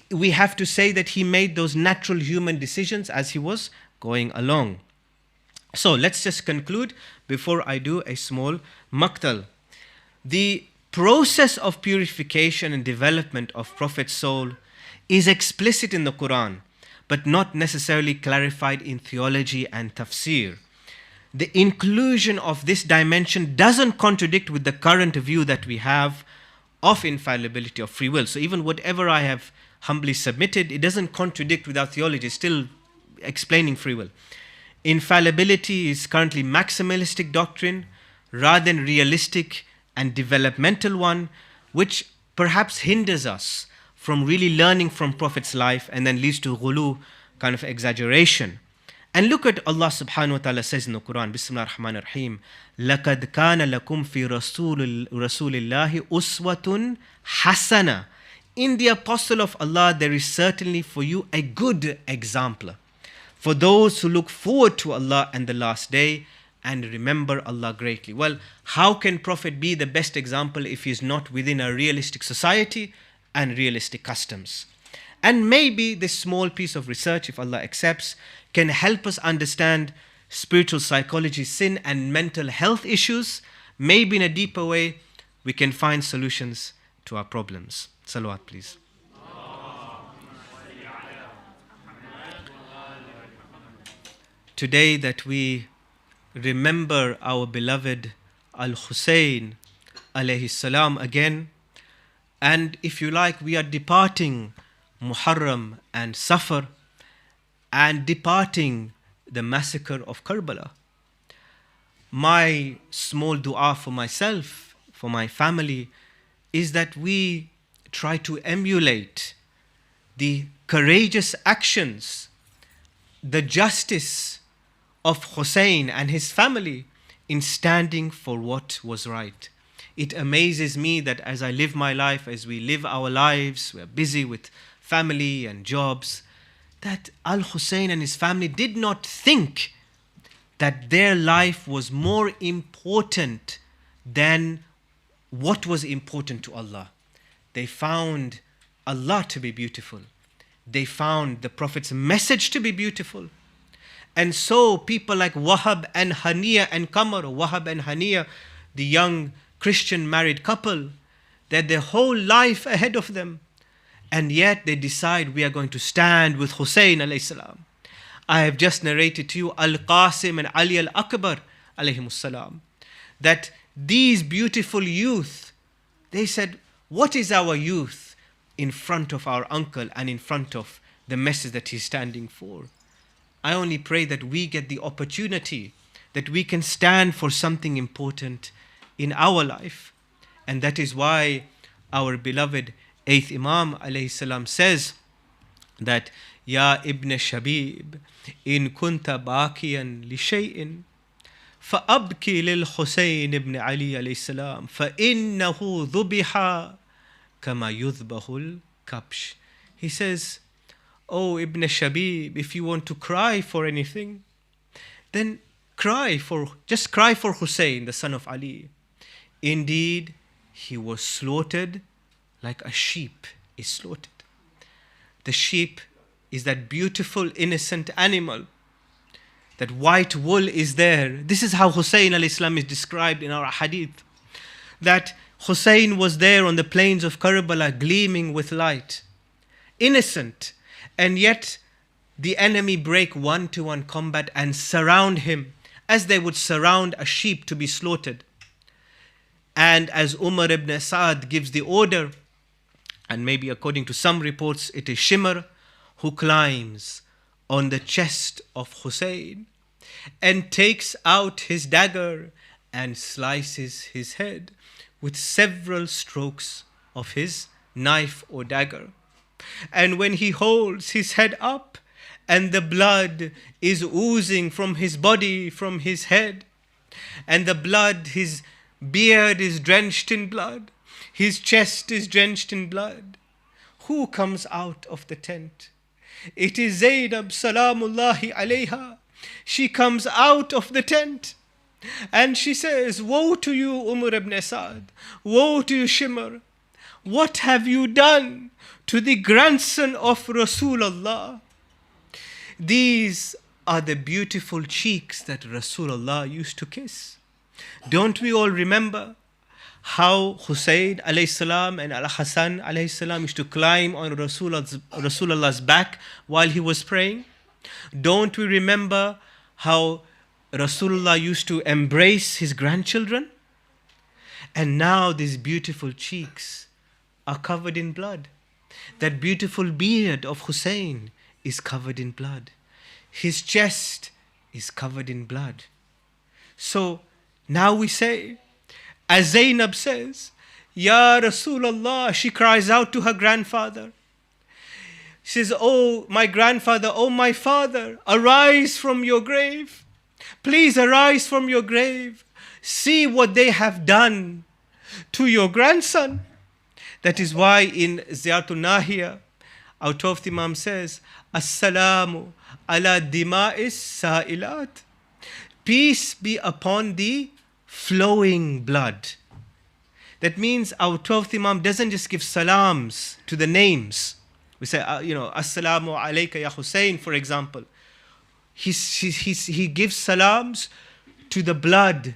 we have to say that he made those natural human decisions as he was going along. So let's just conclude before I do a small maqtal. The process of purification and development of Prophet's soul is explicit in the Qur'an, but not necessarily clarified in theology and tafsir. The inclusion of this dimension doesn't contradict with the current view that we have of infallibility of free will. So even whatever I have humbly submitted, it doesn't contradict with our theology, it's still explaining free will. Infallibility is currently maximalistic doctrine rather than realistic and developmental one, which perhaps hinders us from really learning from Prophet's life, and then leads to ghulu, kind of exaggeration. And look at Allah subhanahu wa ta'ala says in the Qur'an, Bismillah ar-Rahman ar-Rahim, لَقَدْ كَانَ لَكُمْ فِي رَسُولِ اللَّهِ أُسْوَةٌ حَسَنَةٌ. In the Apostle of Allah, there is certainly for you a good example. For those who look forward to Allah and the last day and remember Allah greatly. Well, how can Prophet be the best example if he is not within a realistic society and realistic customs? And maybe this small piece of research, if Allah accepts, can help us understand spiritual psychology, sin and mental health issues. Maybe in a deeper way, we can find solutions to our problems. Salaat, please. Today that we remember our beloved Al-Husayn alayhi salam again, and if you like, we are departing Muharram and Safar and departing the massacre of Karbala. My small dua for myself, for my family, is that we try to emulate the courageous actions, the justice of Husayn and his family in standing for what was right. It amazes me that as I live my life, as we live our lives, we're busy with family and jobs, that Al-Husayn and his family did not think that their life was more important than what was important to Allah. They found Allah to be beautiful. They found the Prophet's message to be beautiful. And so people like Wahab and Haniya and Qamar, Wahab and Haniya, the young Christian married couple, they had their whole life ahead of them. And yet they decide we are going to stand with Husayn alayhi salam. I have just narrated to you Al-Qasim and Ali al-Akbar alayhimus salam, that these beautiful youth, they said, what is our youth in front of our uncle and in front of the message that he's standing for? I only pray that we get the opportunity, that we can stand for something important in our life. And that is why our beloved 8th Imam alayhi salam says that, Ya Ibn Shabib, in kunta bakiyan li shay'in, فأبكي للحسين بن علي عليه السلام فإنه ذبح كما يذبح الكبش. He says, Oh Ibn Shabib, if you want to cry for anything, then just cry for Husayn, the son of Ali. Indeed, he was slaughtered like a sheep is slaughtered. The sheep is that beautiful, innocent animal. That white wool is there. This is how Husayn al-Islam is described in our hadith. That Husayn was there on the plains of Karbala gleaming with light. Innocent. And yet the enemy break 1-to-1 combat and surround him as they would surround a sheep to be slaughtered. And as Umar ibn Sa'ad gives the order, and maybe according to some reports it is Shimr who climbs on the chest of Husayn and takes out his dagger and slices his head with several strokes of his knife or dagger. And when he holds his head up and the blood is oozing from his body, from his head, and the blood, his beard is drenched in blood, his chest is drenched in blood, who comes out of the tent? It is Zainab salamullahi alayha. She comes out of the tent and she says, Woe to you, Umar ibn Sa'ad. Woe to you, Shimr. What have you done to the grandson of Rasulullah? These are the beautiful cheeks that Rasulullah used to kiss. Don't we all remember how Husayn alayhi salam and Al-Hasan alayhi salam used to climb on Rasulullah's back while he was praying? Don't we remember how Rasulullah used to embrace his grandchildren? And now these beautiful cheeks are covered in blood. That beautiful beard of Husayn is covered in blood. His chest is covered in blood. So now we say, as Zainab says, Ya Rasulullah, she cries out to her grandfather. She says, oh my grandfather, oh my father, arise from your grave. Please arise from your grave. See what they have done to your grandson. That is why in Ziyaratun Nahiya, our 12th Imam says, As-salamu ala dima'is sa'ilat. Peace be upon the flowing blood. That means our 12th Imam doesn't just give salams to the names. We say, As-salamu alayka ya Husayn, for example. He gives salams to the blood,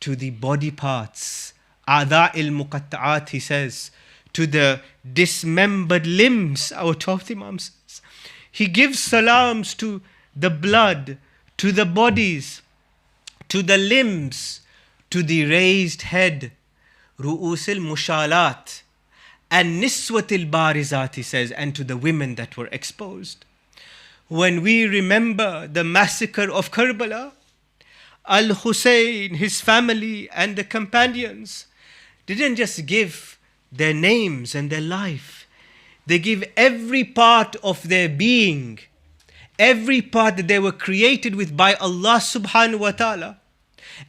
to the body parts. A'dha'il muqatta'at, he says, to the dismembered limbs, our 12th Imam says. He gives salams to the blood, to the bodies, to the limbs, to the raised head. Ru'usil mushalat. And niswatil barizat, he says, and to the women that were exposed. When we remember the massacre of Karbala, Al-Husayn, his family and the companions didn't just give their names and their life. They give every part of their being, every part that they were created with by Allah subhanahu wa ta'ala,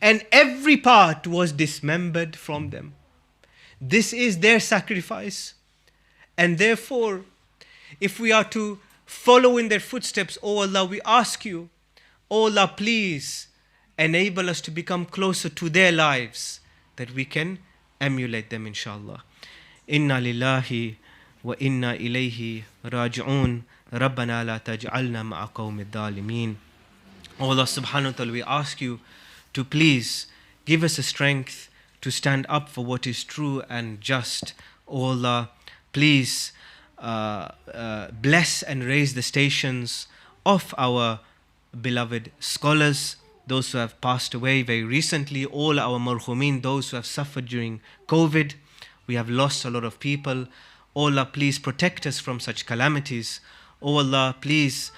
and every part was dismembered from them. This is their sacrifice. And therefore, if we are to follow in their footsteps, O Allah, we ask you, O Allah, please enable us to become closer to their lives, that we can emulate them, inshallah. Inna lillahi wa inna ilayhi raji'un. Rabbana la taj'alna ma'a qawmi dhalimin. O Allah subhanahu wa ta'ala, we ask you to please give us the strength to stand up for what is true and just. O Allah, please bless and raise the stations of our beloved scholars, those who have passed away very recently, all our marhumin, those who have suffered during COVID. We have lost a lot of people. O Allah, please protect us from such calamities. O Allah, please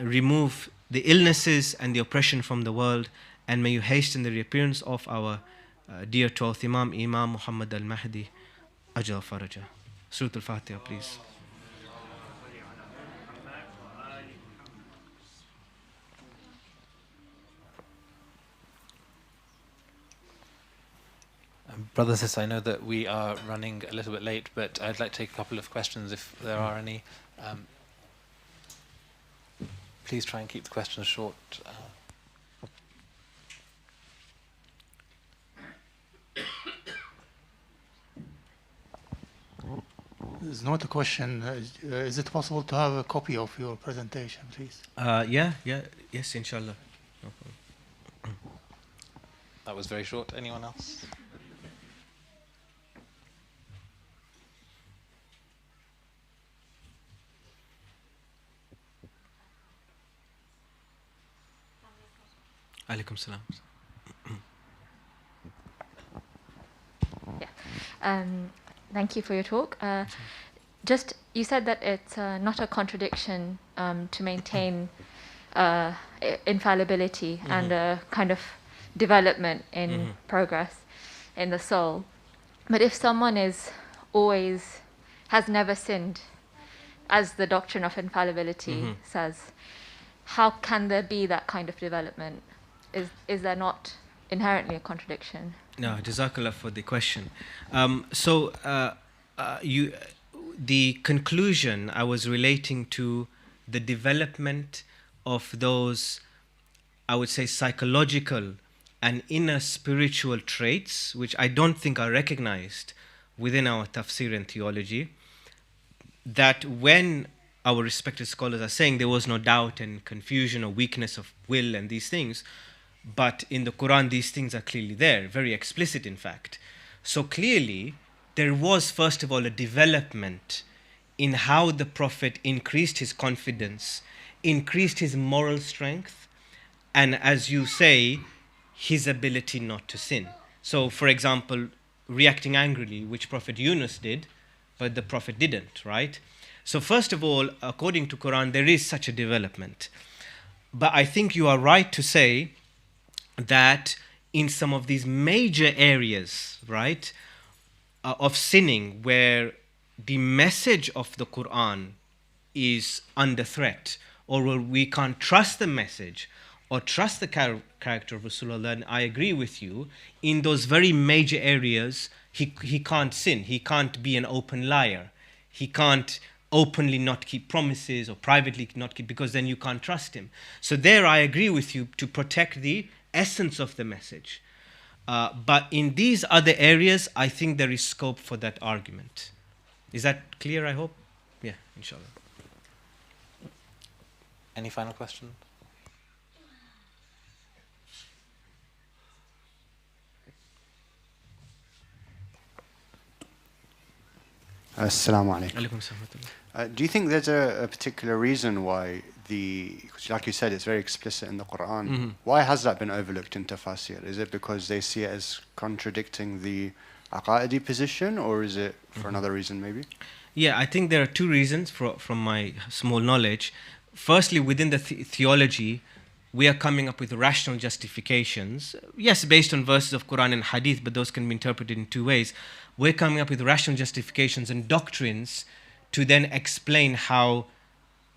remove the illnesses and the oppression from the world, and may you hasten the reappearance of our dear 12th Imam, Imam Muhammad al-Mahdi, Ajal Faraja. Surah Al-Fatiha, please. Brothers and sisters, I know that we are running a little bit late, but I'd like to take a couple of questions if there are any. Please try and keep the questions short. There's not a question. Is it possible to have a copy of your presentation, please? Yes, inshallah. No problem. That was very short. Anyone else? Alaikum salam. Thank you for your talk. Just, you said that it's not a contradiction to maintain infallibility and a kind of development in progress in the soul. But if someone has never sinned, as the doctrine of infallibility says, how can there be that kind of development? Is there not inherently a contradiction? No, Jazakallah for the question. The conclusion I was relating to the development of those, I would say, psychological and inner spiritual traits, which I don't think are recognized within our tafsir and theology, that when our respected scholars are saying there was no doubt and confusion or weakness of will and these things, but in the Qur'an these things are clearly there, very explicit in fact. So clearly there was first of all a development in how the Prophet increased his confidence, increased his moral strength, and as you say, his ability not to sin. So for example, reacting angrily, which Prophet Yunus did, but the Prophet didn't, right? So first of all, according to Qur'an, there is such a development. But I think you are right to say that in some of these major areas, right, of sinning where the message of the Qur'an is under threat, or where we can't trust the message or trust the character of Rasulullah, and I agree with you, in those very major areas, he can't sin. He can't be an open liar. He can't openly not keep promises or privately not keep, because then you can't trust him. So there I agree with you to protect the essence of the message. But in these other areas, I think there is scope for that argument. Is that clear, I hope? Yeah, inshallah. Any final questions? Assalamu alaikum. Alaikum salam. Do you think there's a particular reason why because like you said, it's very explicit in the Qur'an. Mm-hmm. Why has that been overlooked in tafsir? Is it because they see it as contradicting the aqaidi position, or is it for another reason maybe? Yeah, I think there are two reasons from my small knowledge. Firstly, within the theology, we are coming up with rational justifications. Yes, based on verses of Quran and Hadith, but those can be interpreted in two ways. We're coming up with rational justifications and doctrines to then explain how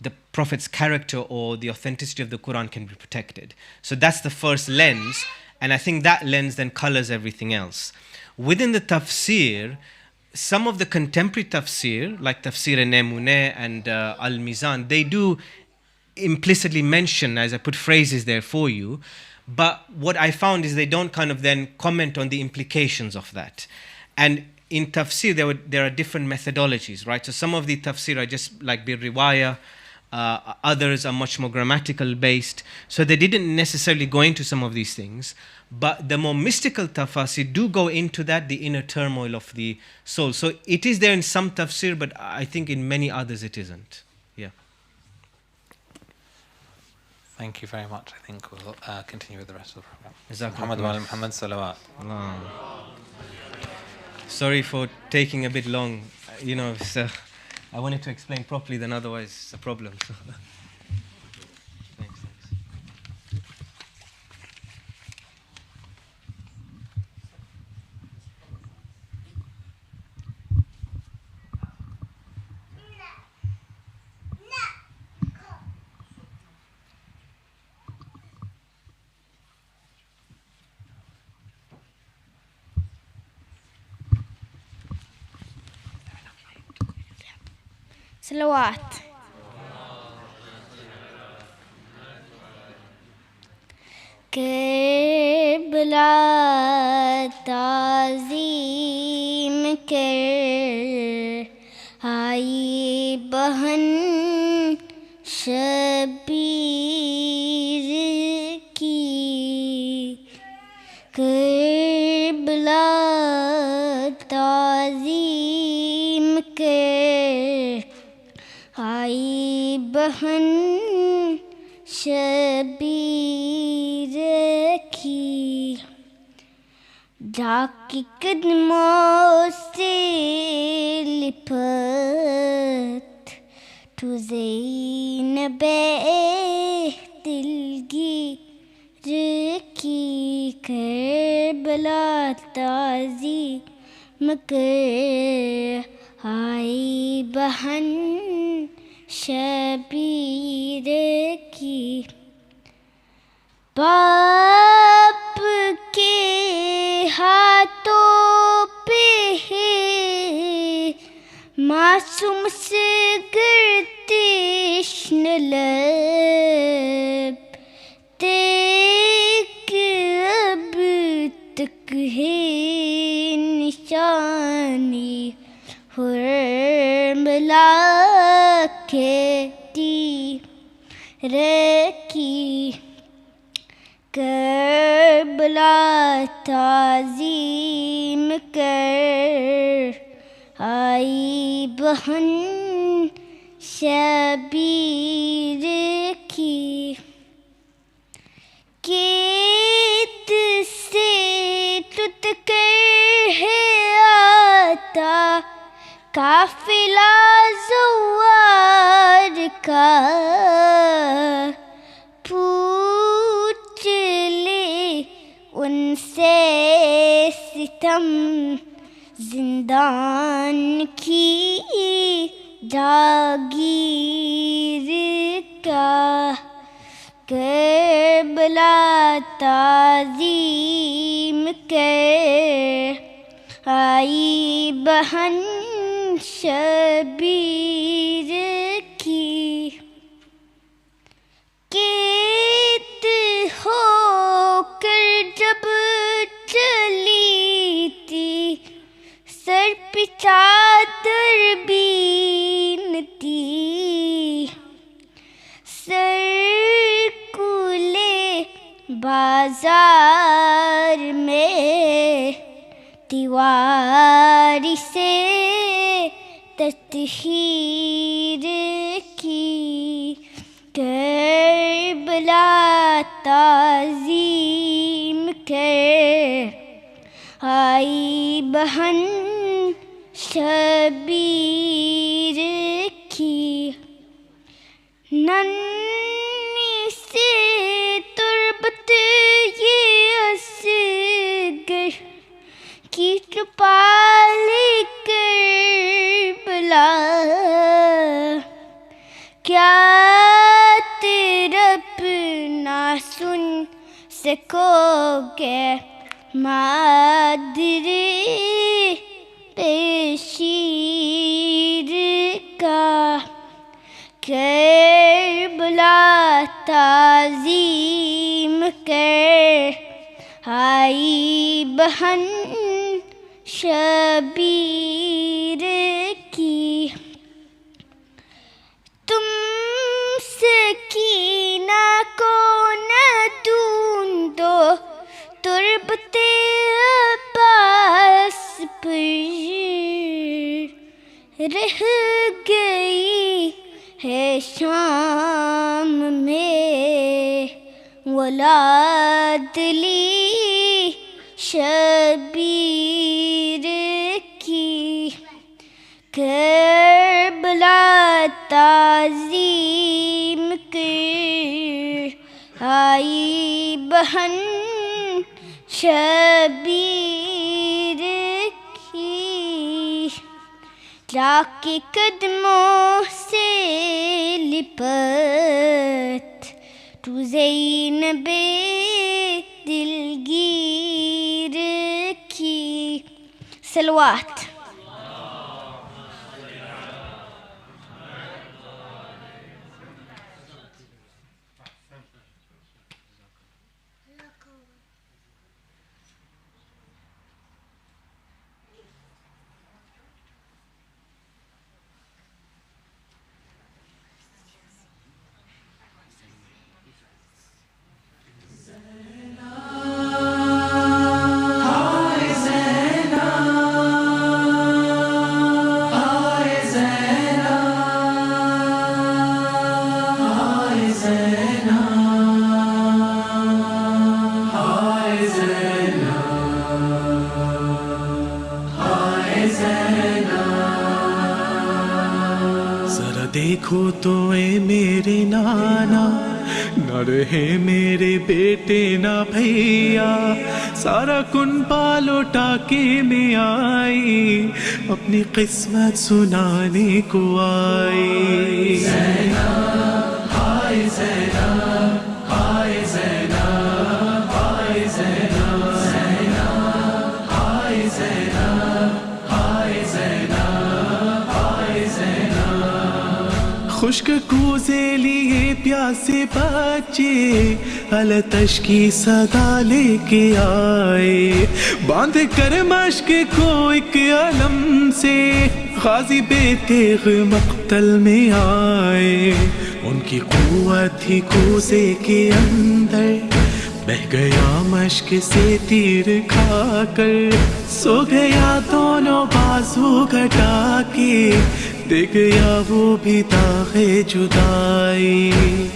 the Prophet's character or the authenticity of the Quran can be protected. So that's the first lens, and I think that lens then colors everything else. Within the tafsir, some of the contemporary tafsir, like Tafsir Namuneh and Al-Mizan, they do implicitly mention, as I put phrases there for you, but what I found is they don't kind of then comment on the implications of that. And in tafsir, there are different methodologies, right? So some of the tafsir are just like bir riwayah, others are much more grammatical based. So they didn't necessarily go into some of these things. But the more mystical tafsir do go into that, the inner turmoil of the soul. So it is there in some tafsir, but I think in many others it isn't. Yeah. Thank you very much. I think we'll continue with the rest of the program. Jazakumullah. Muhammad wa Muhammad Salawat. Sorry for taking a bit long. You know, I wanted to explain properly, then otherwise it's a problem. Thanks. Salaat. Qibla ta'zeem kar, aayi bahan shabir ki. Qibla ta'zeem kar, आई बहन शबीर की, ढाकी कदमों से लिपट तू ज़ैनबे दिलगीर की. Karbala Tazeem कर, आई बहन शबीर की. बाप के हाथों पे है मासूम से गिरते लब, देख अब तक है निशानी हुर्मिला खेती रखी. करबला ताज़ीम कर, आई बहन शबीर की. कीत से टूट कर है आता काफिला ज़ुवार का. पूछ ले उनसे सितम زندان کی جاگیر کا کربلا تعظیم کر آئی بہن شبیر کی کیت ہو کر جب چلی تھی سر پہ چادر بینتی سر کولے بازار میں دیواری سے تطہیر کی کربلا تعظیم کر آئی بہن شبیر کی ننھی سے تربت یہ اصغر کی چپال کربلا کیا تیرا اپنا سن سکو گے مادری شیر کا کربلا تعظیم کر آئی بہن شبیر کی تم سکینہ کو نہ ڈھونڈو تربت عباس پر رہ گئی ہے شام میں ولاد لی شبیر کی کربلا تعظیم کر آئی بہن شبیر کی جا کے قدموں سے لپٹ تو زینب دلگیر کی صلوات دیکھو تو اے میرے نانا نہ رہے میرے بیٹے نہ بھیا سارا کنبہ لوٹا کے میں آئی اپنی قسمت سنانے کو آئی زینب ہائے زینب ہائے زینب ہائے زینب زینب ہائے زینب ہائے زینب ہائے زینب خشک کوزے لیے پیاسے بچے التش کی صدا لے کے آئے باندھ کر مشک کو ایک علم سے غازی بے تیغ مقتل میں آئے ان کی قوت تھی کوزے کے اندر بہ گیا مشک سے تیر کھا کر سو گیا دونوں بازو گھٹا کے دے گیا وہ بھی داغ جدائی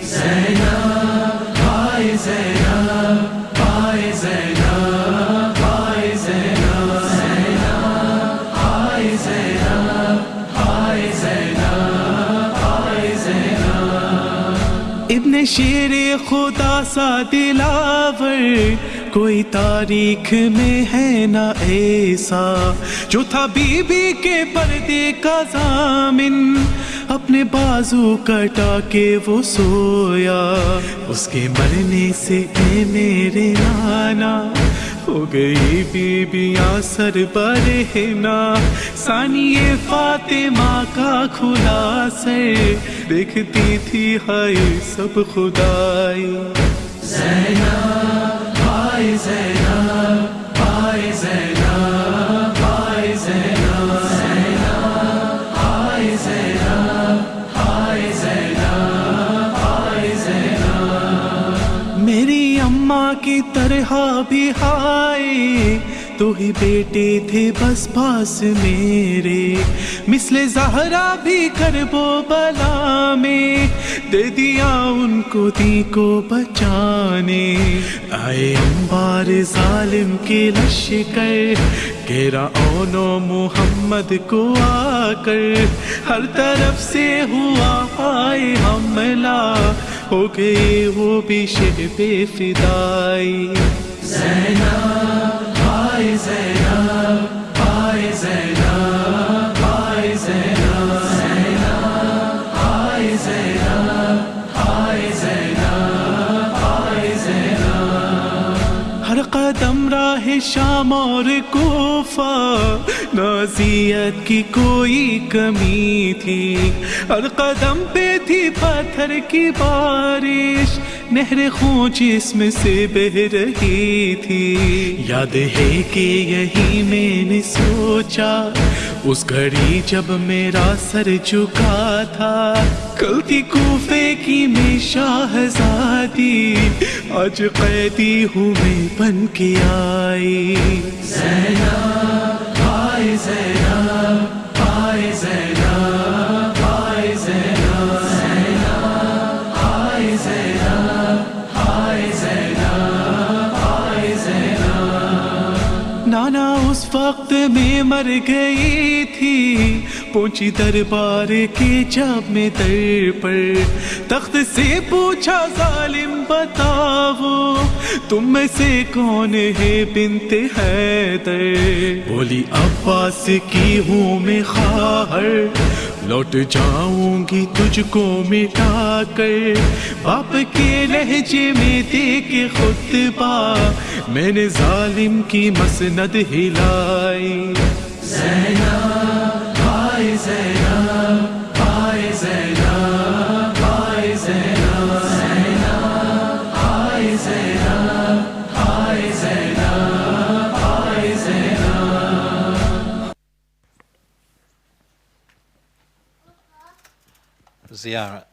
زینب ہائے زینب ہائے زینب ہائے زینب زینب ہائے زینب ہائے زینب ہائے زینب ابن شیر خدا سا دلاور کوئی تاریخ میں ہے نہ ایسا جو تھا بی بی کے پردے کا ضامن. اپنے بازو کٹا کے وہ سویا, اس کے مرنے سے اے میرے نانا ہو گئی بی بیاں سر برہنا. ثانی فاطمہ کا کھلا سر دیکھتی تھی ہائے سب خدائی. زینب ہائے زینب ہائے زینب ہائے زینب زینب ہائے زینب ہائے زینب ہائے زینب. میری اماں کی طرح بھی ہائے تو ہی بیٹے تھے بس پاس میرے, مثل زہرا بھی کرب و بلا میں دے دیا ان کو دی کو بچانے. آئے انبار ظالم کے لشکر گھیرا اونو محمد کو آ کر, ہر طرف سے ہوا آئے حملہ ہو گئے وہ بھی شہب فدائی. زینب ہائے زینب ہائے زینب ہائے زینب زینب ہائے زینب ہائے زینب ہائے زینب. ہر قدم راہ شام اور کوفہ نازیت کی کوئی کمی تھی, ہر قدم پہ تھی پتھر کی بارش نہر خون جسم سے بہہ رہی تھی. یاد ہے کہ یہی میں نے سوچا اس گھڑی جب میرا سر جھکا تھا, کل تھی کوفے کی میں شاہزادی آج قیدی ہوں میں بن کے آئی. زینب ہائے زینب ہائے زینب ہائے زینب زینب ہائے زینب ہائے زینب ہائے زینب. نانا اس وقت میں مر گئی تھی, پہنچی دربار کے جب میں در پر, تخت سے پوچھا ظالم بتاؤ تم میں سے کون ہے بنت حیدر. بولی عباس کی ہوں میں خواہر, لوٹ جاؤں گی تجھ کو مٹا کر. باپ کے لہجے میں دے کے خطبہ میں نے ظالم کی مسند ہلائی. زینب ہائے زینب ہائے زینب ہائے زینب زینب ہائے زینب ہائے زینب ہائے زینب. زیارت.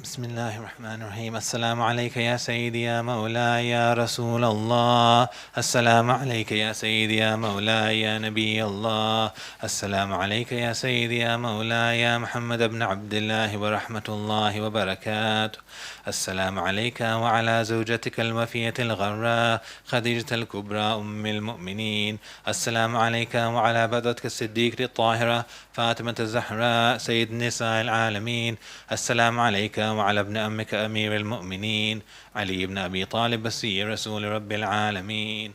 بسم اللہ الرحمن الرحیم. السلام علیکہ یا سیدی یا مولاي یا رسول اللہ, السلام علیکہ یا سیدی یا مولاي یا نبی اللہ, السلام علیکہ یا سیدی یا مولاي یا محمد بن عبد اللہ ورحمۃ اللہ وبرکاتہ, السلام علیکہ وعلى زوجتك الوفیة الغراء خدیجة الكبرى ام المؤمنین, السلام علیکہ وعلى بدرتك الصدیقة الطاہرة فاطمة الزہراء سید نساء العالمین, السلام علیکہ وعلى ابن أمك أمير المؤمنين علي بن أبي طالب وصي رسول رب العالمين,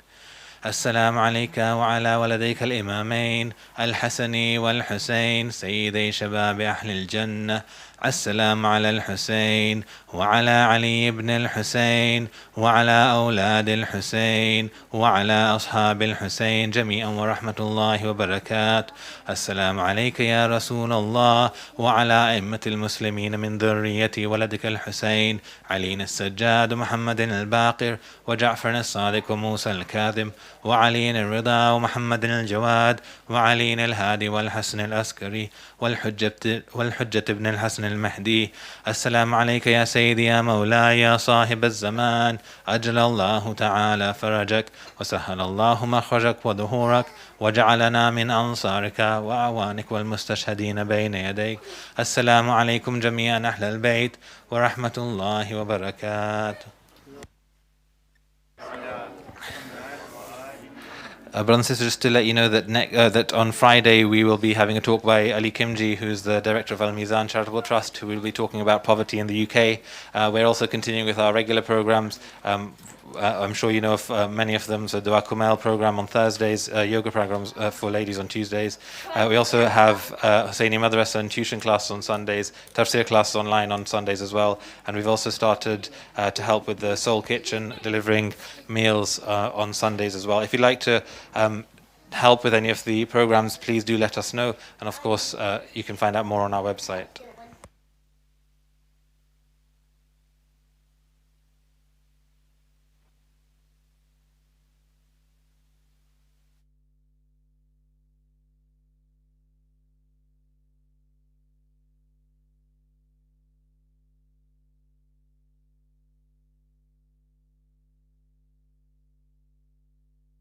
السلام عليك وعلى ولديك الإمامين الحسن والحسين سيدي شباب أهل الجنة, السلام على الحسين وعلى علي بن الحسين وعلى أولاد الحسين وعلى أصحاب الحسين جميعا ورحمة الله وبركاته. السلام عليك يا رسول الله وعلى أئمة المسلمين من ذرية ولدك الحسين علي السجاد ومحمد الباقر وجعفر الصادق وموسى الكاظم وعلي الرضا ومحمد الجواد وعلي الهادي والحسن العسكري والحجة ابن الحسن المهدي. السلام عليك يا سيدي يا مولاي يا صاحب الزمان, أجل الله تعالى فرجك وسهل الله مخرجك وظهورك وجعلنا من أنصارك وأعوانك والمستشهدين بين يديك. السلام عليكم جميعا أهل البيت ورحمة الله وبركاته. Brothers and sisters, just to let you know that that on Friday we will be having a talk by Ali Kimji, who's the director of Al-Mizan Charitable Trust, who will be talking about poverty in the UK. We're also continuing with our regular programs. I'm sure you know of many of them. So Dua Kumail program on Thursdays, yoga programs for ladies on Tuesdays. We also have Hussaini Madrasa and tuition classes on Sundays, tafsir classes online on Sundays as well. And we've also started to help with the Soul Kitchen, delivering meals on Sundays as well. If you'd like to help with any of the programs, please do let us know. And of course, you can find out more on our website.